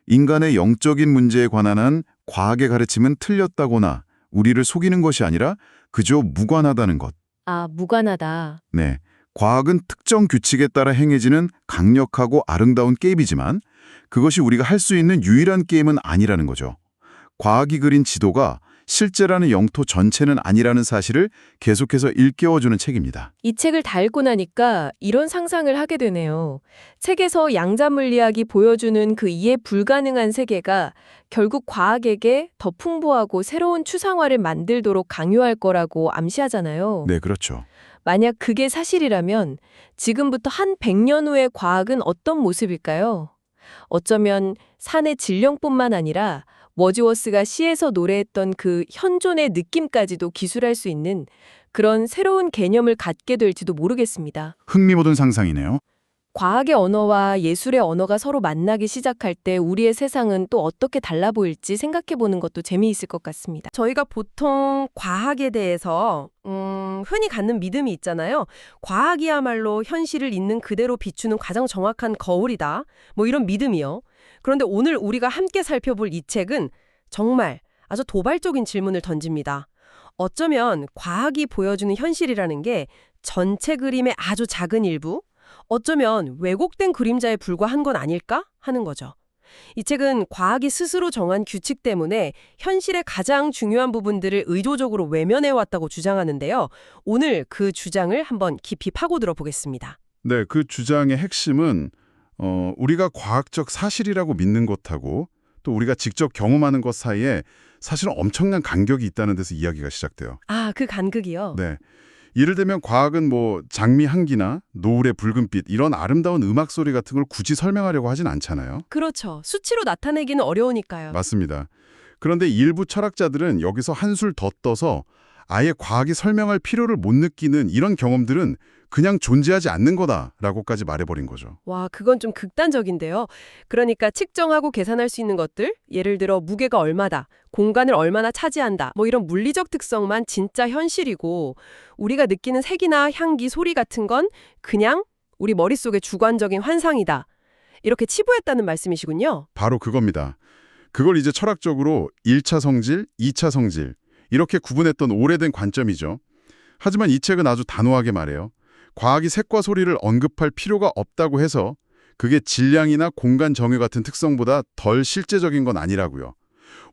인간의 영적인 문제에 관한 한 과학의 가르침은 틀렸다거나 우리를 속이는 것이 아니라 그저 무관하다는 것. 아, 무관하다. 네, 과학은 특정 규칙에 따라 행해지는 강력하고 아름다운 게임이지만 그것이 우리가 할 수 있는 유일한 게임은 아니라는 거죠. 과학이 그린 지도가 실제라는 영토 전체는 아니라는 사실을 계속해서 일깨워주는 책입니다. 이 책을 다 읽고 나니까 이런 상상을 하게 되네요. 책에서 양자물리학이 보여주는 그 이해 불가능한 세계가 결국 과학에게 더 풍부하고 새로운 추상화를 만들도록 강요할 거라고 암시하잖아요. 네, 그렇죠. 만약 그게 사실이라면 지금부터 한 100년 후의 과학은 어떤 모습일까요? 어쩌면 산의 질량뿐만 아니라 워즈워스가 시에서 노래했던 그 현존의 느낌까지도 기술할 수 있는 그런 새로운 개념을 갖게 될지도 모르겠습니다. 흥미모든 상상이네요. 과학의 언어와 예술의 언어가 서로 만나기 시작할 때 우리의 세상은 또 어떻게 달라 보일지 생각해보는 것도 재미있을 것 같습니다. 저희가 보통 과학에 대해서 흔히 갖는 믿음이 있잖아요. 과학이야말로 현실을 있는 그대로 비추는 가장 정확한 거울이다. 뭐 이런 믿음이요. 그런데 오늘 우리가 함께 살펴볼 이 책은 정말 아주 도발적인 질문을 던집니다. 어쩌면 과학이 보여주는 현실이라는 게 전체 그림의 아주 작은 일부? 어쩌면 왜곡된 그림자에 불과한 건 아닐까 하는 거죠. 이 책은 과학이 스스로 정한 규칙 때문에 현실의 가장 중요한 부분들을 의도적으로 외면해왔다고 주장하는데요. 오늘 그 주장을 한번 깊이 파고들어 보겠습니다. 네, 그 주장의 핵심은 우리가 과학적 사실이라고 믿는 것하고 또 우리가 직접 경험하는 것 사이에 사실은 엄청난 간격이 있다는 데서 이야기가 시작돼요. 아, 그 간극이요? 네. 예를 들면 과학은 뭐 장미 향기나 노을의 붉은빛 이런 아름다운 음악 소리 같은 걸 굳이 설명하려고 하진 않잖아요. 그렇죠. 수치로 나타내기는 어려우니까요. 맞습니다. 그런데 일부 철학자들은 여기서 한술 더 떠서 아예 과학이 설명할 필요를 못 느끼는 이런 경험들은 그냥 존재하지 않는 거다라고까지 말해버린 거죠. 와, 그건 좀 극단적인데요. 그러니까 측정하고 계산할 수 있는 것들, 예를 들어 무게가 얼마다, 공간을 얼마나 차지한다, 뭐 이런 물리적 특성만 진짜 현실이고 우리가 느끼는 색이나 향기, 소리 같은 건 그냥 우리 머릿속의 주관적인 환상이다. 이렇게 치부했다는 말씀이시군요. 바로 그겁니다. 그걸 이제 철학적으로 1차 성질, 2차 성질 이렇게 구분했던 오래된 관점이죠. 하지만 이 책은 아주 단호하게 말해요. 과학이 색과 소리를 언급할 필요가 없다고 해서 그게 질량이나 공간 정의 같은 특성보다 덜 실제적인 건 아니라고요.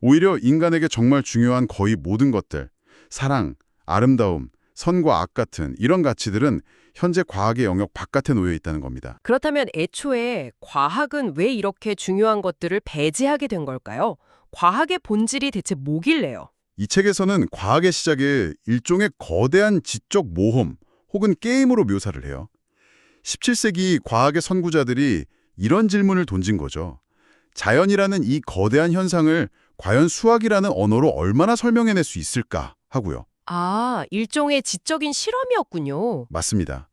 오히려 인간에게 정말 중요한 거의 모든 것들, 사랑, 아름다움, 선과 악 같은 이런 가치들은 현재 과학의 영역 바깥에 놓여 있다는 겁니다. 그렇다면 애초에 과학은 왜 이렇게 중요한 것들을 배제하게 된 걸까요? 과학의 본질이 대체 뭐길래요? 이 책에서는 과학의 시작에 일종의 거대한 지적 모험 혹은 게임으로 묘사를 해요. 17세기 과학의 선구자들이 이런 질문을 던진 거죠. 자연이라는 이 거대한 현상을 과연 수학이라는 언어로 얼마나 설명해낼 수 있을까 하고요. 아, 일종의 지적인 실험이었군요. 맞습니다.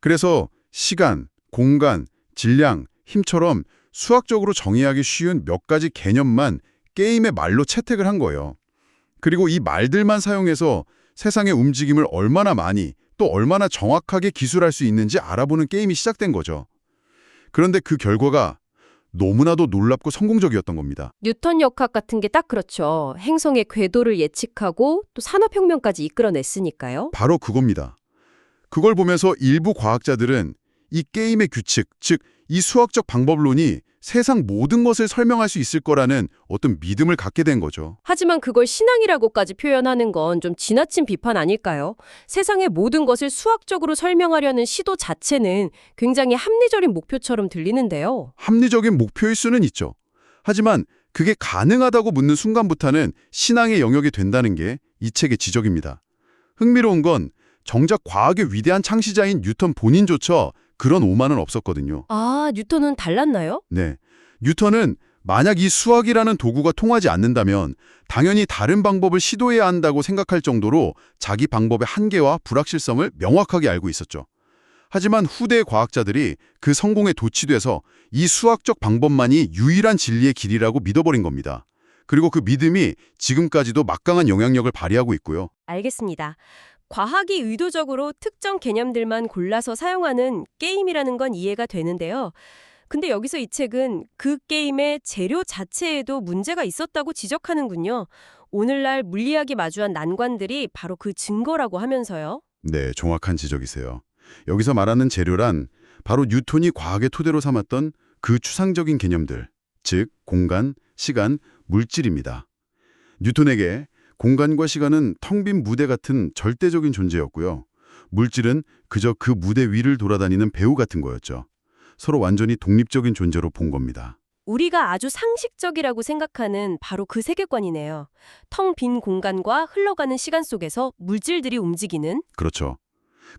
그래서 시간, 공간, 질량, 힘처럼 수학적으로 정의하기 쉬운 몇 가지 개념만 게임의 말로 채택을 한 거예요. 그리고 이 말들만 사용해서 세상의 움직임을 얼마나 많이 또 얼마나 정확하게 기술할 수 있는지 알아보는 게임이 시작된 거죠. 그런데 그 결과가 너무나도 놀랍고 성공적이었던 겁니다. 뉴턴 역학 같은 게 딱 그렇죠. 행성의 궤도를 예측하고 또 산업혁명까지 이끌어냈으니까요. 바로 그겁니다. 그걸 보면서 일부 과학자들은 이 게임의 규칙, 즉 이 수학적 방법론이 세상 모든 것을 설명할 수 있을 거라는 어떤 믿음을 갖게 된 거죠. 하지만 그걸 신앙이라고까지 표현하는 건 좀 지나친 비판 아닐까요? 세상의 모든 것을 수학적으로 설명하려는 시도 자체는 굉장히 합리적인 목표처럼 들리는데요. 합리적인 목표일 수는 있죠. 하지만 그게 가능하다고 묻는 순간부터는 신앙의 영역이 된다는 게 이 책의 지적입니다. 흥미로운 건 정작 과학의 위대한 창시자인 뉴턴 본인조차 그런 오만은 없었거든요. 아, 뉴턴은 달랐나요? 네. 뉴턴은 만약 이 수학이라는 도구가 통하지 않는다면 당연히 다른 방법을 시도해야 한다고 생각할 정도로 자기 방법의 한계와 불확실성을 명확하게 알고 있었죠. 하지만 후대의 과학자들이 그 성공에 도취돼서 이 수학적 방법만이 유일한 진리의 길이라고 믿어버린 겁니다. 그리고 그 믿음이 지금까지도 막강한 영향력을 발휘하고 있고요. 알겠습니다. 과학이 의도적으로 특정 개념들만 골라서 사용하는 게임이라는 건 이해가 되는데요. 근데 여기서 이 책은 그 게임의 재료 자체에도 문제가 있었다고 지적하는군요. 오늘날 물리학이 마주한 난관들이 바로 그 증거라고 하면서요. 네, 정확한 지적이세요. 여기서 말하는 재료란 바로 뉴턴이 과학의 토대로 삼았던 그 추상적인 개념들, 즉 공간, 시간, 물질입니다. 뉴턴에게 공간과 시간은 텅 빈 무대 같은 절대적인 존재였고요. 물질은 그저 그 무대 위를 돌아다니는 배우 같은 거였죠. 서로 완전히 독립적인 존재로 본 겁니다. 우리가 아주 상식적이라고 생각하는 바로 그 세계관이네요. 텅 빈 공간과 흘러가는 시간 속에서 물질들이 움직이는. 그렇죠.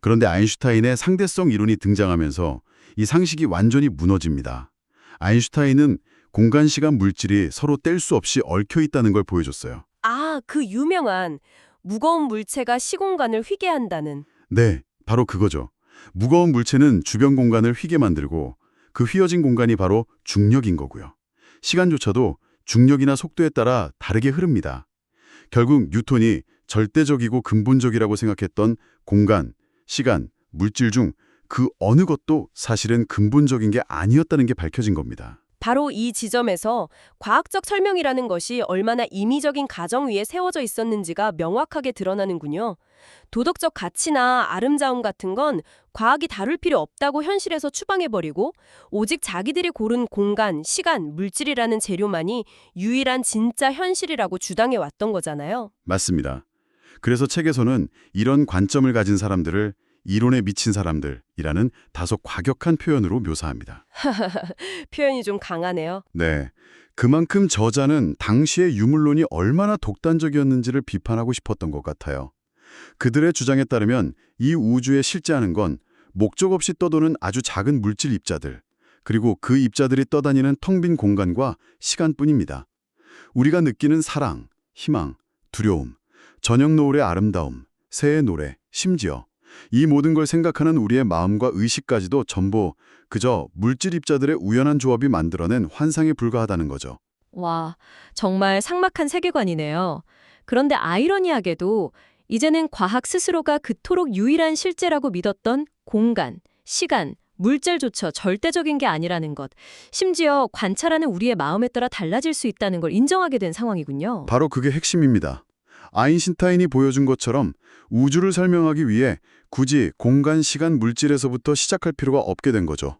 그런데 아인슈타인의 상대성 이론이 등장하면서 이 상식이 완전히 무너집니다. 아인슈타인은 공간, 시간, 물질이 서로 뗄 수 없이 얽혀 있다는 걸 보여줬어요. 아, 그 유명한 무거운 물체가 시공간을 휘게 한다는. 네, 바로 그거죠. 무거운 물체는 주변 공간을 휘게 만들고 그 휘어진 공간이 바로 중력인 거고요. 시간조차도 중력이나 속도에 따라 다르게 흐릅니다. 결국 뉴턴이 절대적이고 근본적이라고 생각했던 공간, 시간, 물질 중 그 어느 것도 사실은 근본적인 게 아니었다는 게 밝혀진 겁니다. 바로 이 지점에서 과학적 설명이라는 것이 얼마나 임의적인 가정 위에 세워져 있었는지가 명확하게 드러나는군요. 도덕적 가치나 아름다움 같은 건 과학이 다룰 필요 없다고 현실에서 추방해버리고 오직 자기들이 고른 공간, 시간, 물질이라는 재료만이 유일한 진짜 현실이라고 주장해왔던 거잖아요. 맞습니다. 그래서 책에서는 이런 관점을 가진 사람들을 이론에 미친 사람들이라는 다소 과격한 표현으로 묘사합니다. 표현이 좀 강하네요. 네, 그만큼 저자는 당시의 유물론이 얼마나 독단적이었는지를 비판하고 싶었던 것 같아요. 그들의 주장에 따르면 이 우주에 실제하는 건 목적 없이 떠도는 아주 작은 물질 입자들, 그리고 그 입자들이 떠다니는 텅 빈 공간과 시간뿐입니다. 우리가 느끼는 사랑, 희망, 두려움, 저녁 노을의 아름다움, 새의 노래, 심지어 이 모든 걸 생각하는 우리의 마음과 의식까지도 전부 그저 물질 입자들의 우연한 조합이 만들어낸 환상에 불과하다는 거죠. 와, 정말 삭막한 세계관이네요. 그런데 아이러니하게도 이제는 과학 스스로가 그토록 유일한 실제라고 믿었던 공간, 시간, 물질조차 절대적인 게 아니라는 것, 심지어 관찰하는 우리의 마음에 따라 달라질 수 있다는 걸 인정하게 된 상황이군요. 바로 그게 핵심입니다. 아인슈타인이 보여준 것처럼 우주를 설명하기 위해 굳이 공간, 시간, 물질에서부터 시작할 필요가 없게 된 거죠.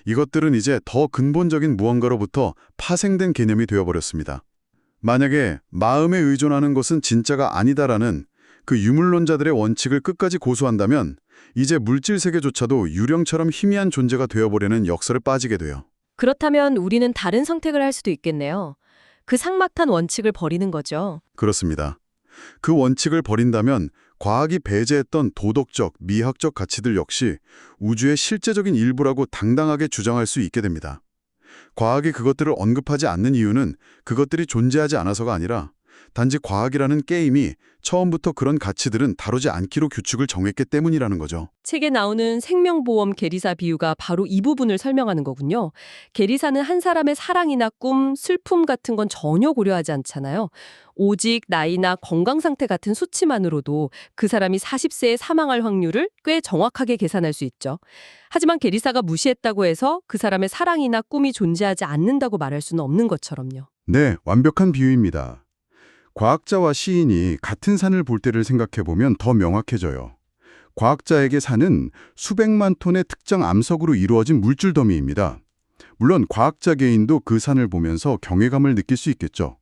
이것들은 이제 더 근본적인 무언가로부터 파생된 개념이 되어버렸습니다. 만약에 마음에 의존하는 것은 진짜가 아니다라는 그 유물론자들의 원칙을 끝까지 고수한다면 이제 물질 세계조차도 유령처럼 희미한 존재가 되어버리는 역설에 빠지게 돼요. 그렇다면 우리는 다른 선택을 할 수도 있겠네요. 그 삭막한 원칙을 버리는 거죠. 그렇습니다. 그 원칙을 버린다면 과학이 배제했던 도덕적, 미학적 가치들 역시 우주의 실제적인 일부라고 당당하게 주장할 수 있게 됩니다. 과학이 그것들을 언급하지 않는 이유는 그것들이 존재하지 않아서가 아니라 단지 과학이라는 게임이 처음부터 그런 가치들은 다루지 않기로 규칙을 정했기 때문이라는 거죠. 책에 나오는 생명보험 계리사 비유가 바로 이 부분을 설명하는 거군요. 계리사는 한 사람의 사랑이나 꿈, 슬픔 같은 건 전혀 고려하지 않잖아요. 오직 나이나 건강 상태 같은 수치만으로도 그 사람이 40세에 사망할 확률을 꽤 정확하게 계산할 수 있죠. 하지만 계리사가 무시했다고 해서 그 사람의 사랑이나 꿈이 존재하지 않는다고 말할 수는 없는 것처럼요. 네, 완벽한 비유입니다. 과학자와 시인이 같은 산을 볼 때를 생각해보면 더 명확해져요. 과학자에게 산은 수백만 톤의 특정 암석으로 이루어진 물질 더미입니다. 물론 과학자 개인도 그 산을 보면서 경외감을 느낄 수 있겠죠.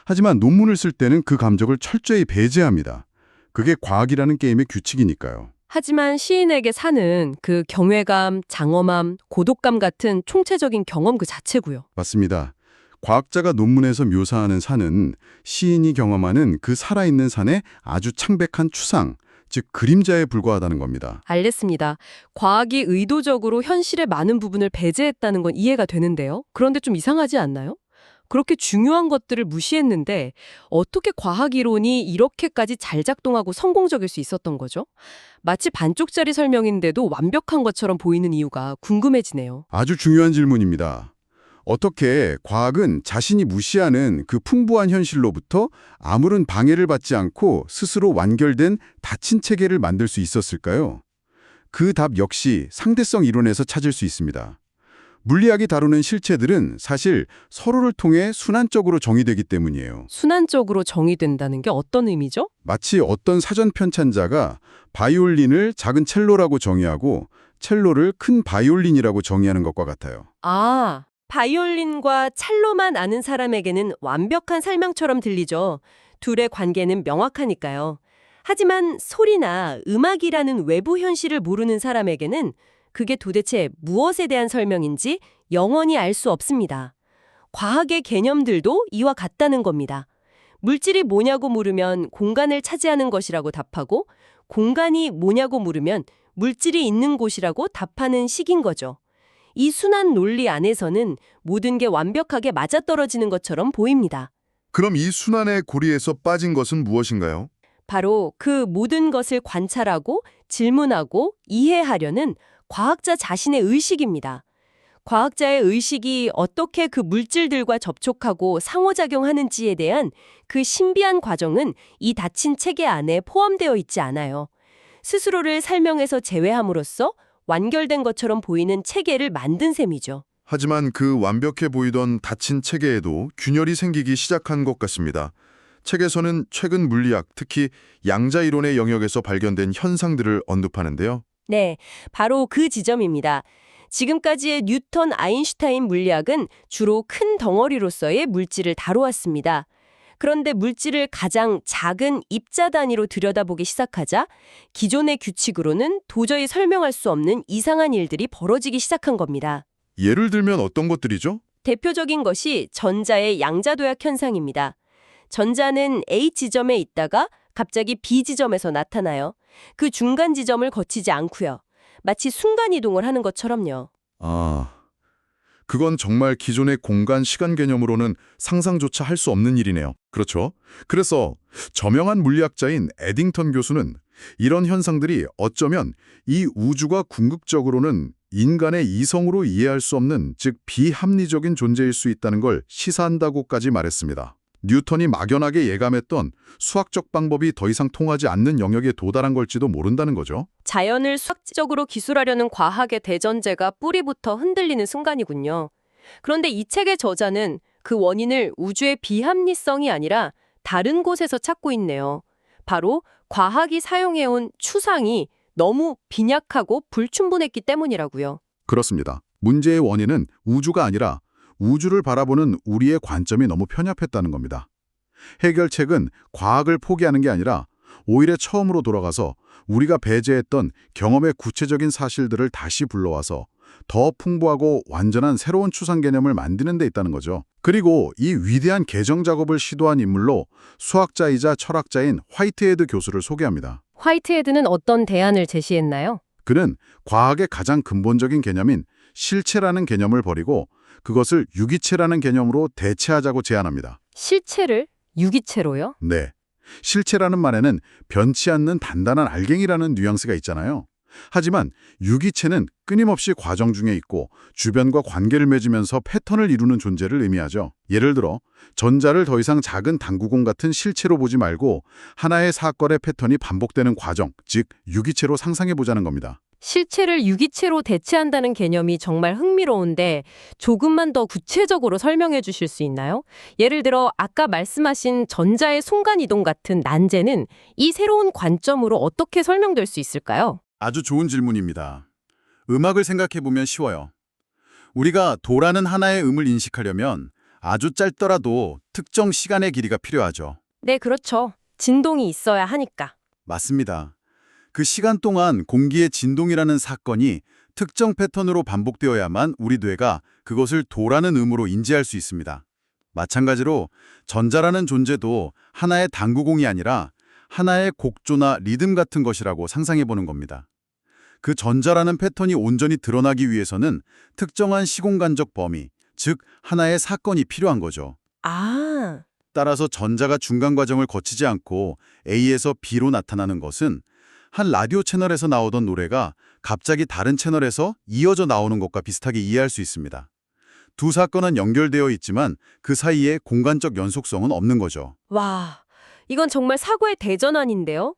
하지만 논문을 쓸 때는 그 감정을 철저히 배제합니다. 그게 과학이라는 게임의 규칙이니까요. 하지만 시인에게 산은 그 경외감, 장엄함, 고독감 같은 총체적인 경험 그 자체고요. 맞습니다. 과학자가 논문에서 묘사하는 산은 시인이 경험하는 그 살아있는 산의 아주 창백한 추상, 즉 그림자에 불과하다는 겁니다. 알겠습니다. 과학이 의도적으로 현실의 많은 부분을 배제했다는 건 이해가 되는데요. 그런데 좀 이상하지 않나요? 그렇게 중요한 것들을 무시했는데 어떻게 과학 이론이 이렇게까지 잘 작동하고 성공적일 수 있었던 거죠? 마치 반쪽짜리 설명인데도 완벽한 것처럼 보이는 이유가 궁금해지네요. 아주 중요한 질문입니다. 어떻게 과학은 자신이 무시하는 그 풍부한 현실로부터 아무런 방해를 받지 않고 스스로 완결된 닫힌 체계를 만들 수 있었을까요? 그 답 역시 상대성 이론에서 찾을 수 있습니다. 물리학이 다루는 실체들은 사실 서로를 통해 순환적으로 정의되기 때문이에요. 순환적으로 정의된다는 게 어떤 의미죠? 마치 어떤 사전 편찬자가 바이올린을 작은 첼로라고 정의하고 첼로를 큰 바이올린이라고 정의하는 것과 같아요. 아, 바이올린과 첼로만 아는 사람에게는 완벽한 설명처럼 들리죠. 둘의 관계는 명확하니까요. 하지만 소리나 음악이라는 외부 현실을 모르는 사람에게는 그게 도대체 무엇에 대한 설명인지 영원히 알 수 없습니다. 과학의 개념들도 이와 같다는 겁니다. 물질이 뭐냐고 물으면 공간을 차지하는 것이라고 답하고 공간이 뭐냐고 물으면 물질이 있는 곳이라고 답하는 식인 거죠. 이 순환 논리 안에서는 모든 게 완벽하게 맞아떨어지는 것처럼 보입니다. 그럼 이 순환의 고리에서 빠진 것은 무엇인가요? 바로 그 모든 것을 관찰하고 질문하고 이해하려는 과학자 자신의 의식입니다. 과학자의 의식이 어떻게 그 물질들과 접촉하고 상호작용하는지에 대한 그 신비한 과정은 이 닫힌 체계 안에 포함되어 있지 않아요. 스스로를 설명에서 제외함으로써 완결된 것처럼 보이는 체계를 만든 셈이죠. 하지만 그 완벽해 보이던 닫힌 체계에도 균열이 생기기 시작한 것 같습니다. 책에서는 최근 물리학, 특히 양자 이론의 영역에서 발견된 현상들을 언급하는데요. 네, 바로 그 지점입니다. 지금까지의 뉴턴, 아인슈타인 물리학은 주로 큰 덩어리로서의 물질을 다루었습니다. 그런데 물질을 가장 작은 입자 단위로 들여다보기 시작하자 기존의 규칙으로는 도저히 설명할 수 없는 이상한 일들이 벌어지기 시작한 겁니다. 예를 들면 어떤 것들이죠? 대표적인 것이 전자의 양자도약 현상입니다. 전자는 A 지점에 있다가 갑자기 B 지점에서 나타나요. 그 중간 지점을 거치지 않고요. 마치 순간이동을 하는 것처럼요. 그건 정말 기존의 공간, 시간 개념으로는 상상조차 할 수 없는 일이네요. 그렇죠? 그래서 저명한 물리학자인 에딩턴 교수는 이런 현상들이 어쩌면 이 우주가 궁극적으로는 인간의 이성으로 이해할 수 없는, 즉 비합리적인 존재일 수 있다는 걸 시사한다고까지 말했습니다. 뉴턴이 막연하게 예감했던 수학적 방법이 더 이상 통하지 않는 영역에 도달한 걸지도 모른다는 거죠. 자연을 수학적으로 기술하려는 과학의 대전제가 뿌리부터 흔들리는 순간이군요. 그런데 이 책의 저자는 그 원인을 우주의 비합리성이 아니라 다른 곳에서 찾고 있네요. 바로 과학이 사용해온 추상이 너무 빈약하고 불충분했기 때문이라고요. 그렇습니다. 문제의 원인은 우주가 아니라 우주를 바라보는 우리의 관점이 너무 편협했다는 겁니다. 해결책은 과학을 포기하는 게 아니라 오히려 처음으로 돌아가서 우리가 배제했던 경험의 구체적인 사실들을 다시 불러와서 더 풍부하고 완전한 새로운 추상 개념을 만드는 데 있다는 거죠. 그리고 이 위대한 개정 작업을 시도한 인물로 수학자이자 철학자인 화이트헤드 교수를 소개합니다. 화이트헤드는 어떤 대안을 제시했나요? 그는 과학의 가장 근본적인 개념인 실체라는 개념을 버리고 그것을 유기체라는 개념으로 대체하자고 제안합니다. 실체를 유기체로요? 네. 실체라는 말에는 변치 않는 단단한 알갱이라는 뉘앙스가 있잖아요. 하지만 유기체는 끊임없이 과정 중에 있고 주변과 관계를 맺으면서 패턴을 이루는 존재를 의미하죠. 예를 들어 전자를 더 이상 작은 당구공 같은 실체로 보지 말고 하나의 사건의 패턴이 반복되는 과정, 즉 유기체로 상상해보자는 겁니다. 실체를 유기체로 대체한다는 개념이 정말 흥미로운데 조금만 더 구체적으로 설명해 주실 수 있나요? 예를 들어 아까 말씀하신 전자의 순간이동 같은 난제는 이 새로운 관점으로 어떻게 설명될 수 있을까요? 아주 좋은 질문입니다. 음악을 생각해보면 쉬워요. 우리가 도라는 하나의 음을 인식하려면 아주 짧더라도 특정 시간의 길이가 필요하죠. 네, 그렇죠. 진동이 있어야 하니까. 맞습니다. 그 시간 동안 공기의 진동이라는 사건이 특정 패턴으로 반복되어야만 우리 뇌가 그것을 도라는 음으로 인지할 수 있습니다. 마찬가지로 전자라는 존재도 하나의 당구공이 아니라 하나의 곡조나 리듬 같은 것이라고 상상해보는 겁니다. 그 전자라는 패턴이 온전히 드러나기 위해서는 특정한 시공간적 범위, 즉 하나의 사건이 필요한 거죠. 아, 따라서 전자가 중간 과정을 거치지 않고 A에서 B로 나타나는 것은 한 라디오 채널에서 나오던 노래가 갑자기 다른 채널에서 이어져 나오는 것과 비슷하게 이해할 수 있습니다. 두 사건은 연결되어 있지만 그 사이에 공간적 연속성은 없는 거죠. 와, 이건 정말 사고의 대전환인데요.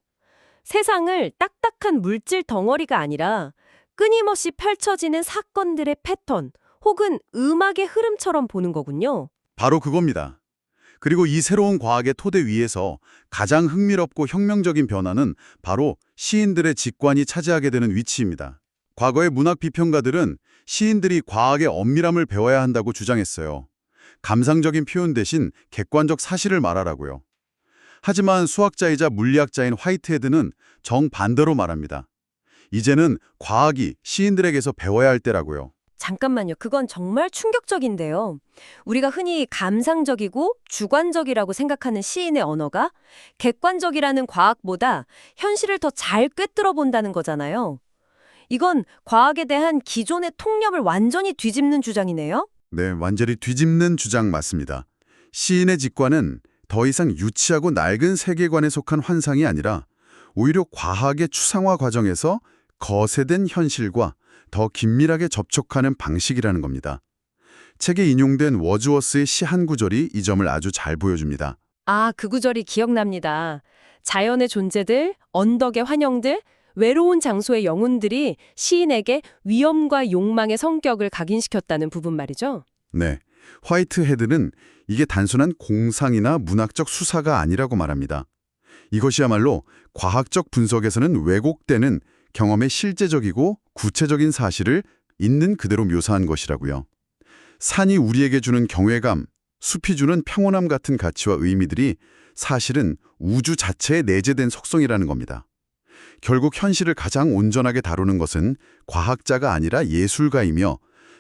세상을 딱딱한 물질 덩어리가 아니라 끊임없이 펼쳐지는 사건들의 패턴 혹은 음악의 흐름처럼 보는 거군요. 바로 그겁니다. 그리고 이 새로운 과학의 토대 위에서 가장 흥미롭고 혁명적인 변화는 바로 시인들의 직관이 차지하게 되는 위치입니다. 과거의 문학 비평가들은 시인들이 과학의 엄밀함을 배워야 한다고 주장했어요. 감상적인 표현 대신 객관적 사실을 말하라고요. 하지만 수학자이자 물리학자인 화이트헤드는 정반대로 말합니다. 이제는 과학이 시인들에게서 배워야 할 때라고요. 잠깐만요. 그건 정말 충격적인데요. 우리가 흔히 감상적이고 주관적이라고 생각하는 시인의 언어가 객관적이라는 과학보다 현실을 더 잘 꿰뚫어 본다는 거잖아요. 이건 과학에 대한 기존의 통념을 완전히 뒤집는 주장이네요. 네, 완전히 뒤집는 주장 맞습니다. 시인의 직관은 더 이상 유치하고 낡은 세계관에 속한 환상이 아니라 오히려 과학의 추상화 과정에서 거세된 현실과 더 긴밀하게 접촉하는 방식이라는 겁니다. 책에 인용된 워즈워스의 시 한 구절이 이 점을 아주 잘 보여줍니다. 아, 그 구절이 기억납니다. 자연의 존재들, 언덕의 환영들, 외로운 장소의 영혼들이 시인에게 위험과 욕망의 성격을 각인시켰다는 부분 말이죠. 네, 화이트헤드는 이게 단순한 공상이나 문학적 수사가 아니라고 말합니다. 이것이야말로 과학적 분석에서는 왜곡되는 경험의 실제적이고 구체적인 사실을 있는 그대로 묘사한 것이라고요. 산이 우리에게 주는 경외감, 숲이 주는 평온함 같은 가치와 의미들이 사실은 우주 자체에 내재된 속성이라는 겁니다. 결국 현실을 가장 온전하게 다루는 것은 과학자가 아니라 예술가이며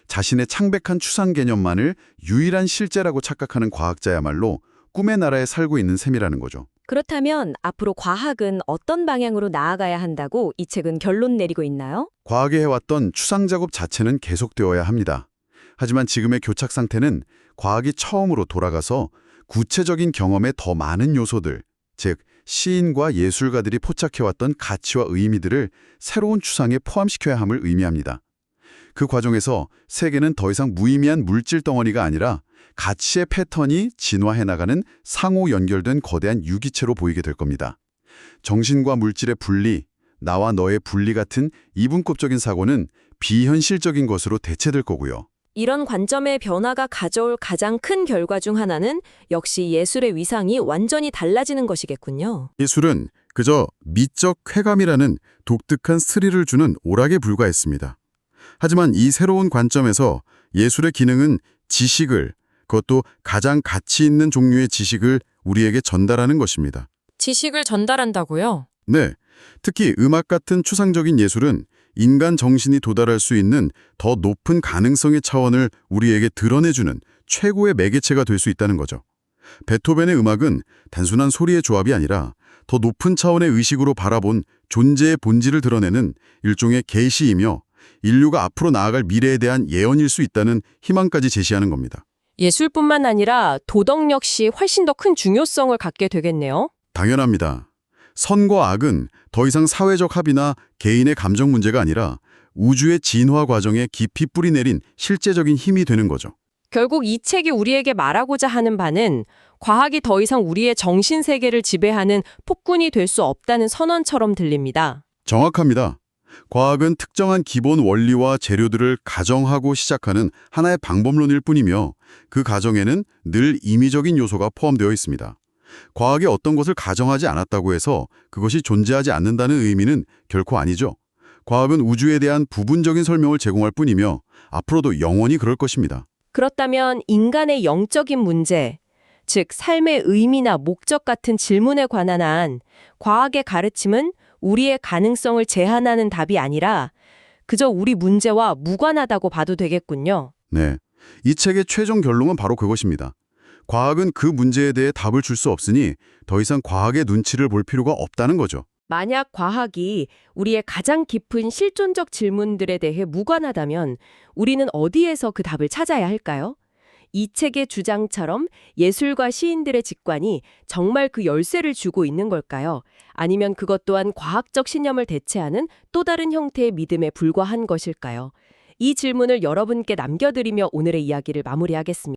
자신의 창백한 추상 개념만을 유일한 실제라고 착각하는 과학자야말로 꿈의 나라에 살고 있는 셈이라는 거죠. 그렇다면 앞으로 과학은 어떤 방향으로 나아가야 한다고 이 책은 결론 내리고 있나요? 과학이 해왔던 추상 작업 자체는 계속되어야 합니다. 하지만 지금의 교착 상태는 과학이 처음으로 돌아가서 구체적인 경험의 더 많은 요소들, 즉 시인과 예술가들이 포착해왔던 가치와 의미들을 새로운 추상에 포함시켜야 함을 의미합니다. 그 과정에서 세계는 더 이상 무의미한 물질 덩어리가 아니라 가치의 패턴이 진화해 나가는 상호 연결된 거대한 유기체로 보이게 될 겁니다. 정신과 물질의 분리, 나와 너의 분리 같은 이분법적인 사고는 비현실적인 것으로 대체될 거고요. 이런 관점의 변화가 가져올 가장 큰 결과 중 하나는 역시 예술의 위상이 완전히 달라지는 것이겠군요. 예술은 그저 미적 쾌감이라는 독특한 스릴을 주는 오락에 불과했습니다. 하지만 이 새로운 관점에서 예술의 기능은 지식을, 그것도 가장 가치 있는 종류의 지식을 우리에게 전달하는 것입니다. 지식을 전달한다고요? 네, 특히 음악 같은 추상적인 예술은 인간 정신이 도달할 수 있는 더 높은 가능성의 차원을 우리에게 드러내주는 최고의 매개체가 될 수 있다는 거죠. 베토벤의 음악은 단순한 소리의 조합이 아니라 더 높은 차원의 의식으로 바라본 존재의 본질을 드러내는 일종의 계시이며 인류가 앞으로 나아갈 미래에 대한 예언일 수 있다는 희망까지 제시하는 겁니다. 예술뿐만 아니라 도덕 역시 훨씬 더 큰 중요성을 갖게 되겠네요. 당연합니다. 선과 악은 더 이상 사회적 합의나 개인의 감정 문제가 아니라 우주의 진화 과정에 깊이 뿌리내린 실제적인 힘이 되는 거죠. 결국 이 책이 우리에게 말하고자 하는 바는 과학이 더 이상 우리의 정신세계를 지배하는 폭군이 될 수 없다는 선언처럼 들립니다. 정확합니다. 과학은 특정한 기본 원리와 재료들을 가정하고 시작하는 하나의 방법론일 뿐이며 그 가정에는 늘 임의적인 요소가 포함되어 있습니다. 과학이 어떤 것을 가정하지 않았다고 해서 그것이 존재하지 않는다는 의미는 결코 아니죠. 과학은 우주에 대한 부분적인 설명을 제공할 뿐이며 앞으로도 영원히 그럴 것입니다. 그렇다면 인간의 영적인 문제, 즉 삶의 의미나 목적 같은 질문에 관한 한 과학의 가르침은 우리의 가능성을 제한하는 답이 아니라 그저 우리 문제와 무관하다고 봐도 되겠군요. 네, 이 책의 최종 결론은 바로 그것입니다. 과학은 그 문제에 대해 답을 줄 수 없으니 더 이상 과학의 눈치를 볼 필요가 없다는 거죠. 만약 과학이 우리의 가장 깊은 실존적 질문들에 대해 무관하다면 우리는 어디에서 그 답을 찾아야 할까요? 이 책의 주장처럼 예술과 시인들의 직관이 정말 그 열쇠를 주고 있는 걸까요? 아니면 그것 또한 과학적 신념을 대체하는 또 다른 형태의 믿음에 불과한 것일까요? 이 질문을 여러분께 남겨드리며 오늘의 이야기를 마무리하겠습니다.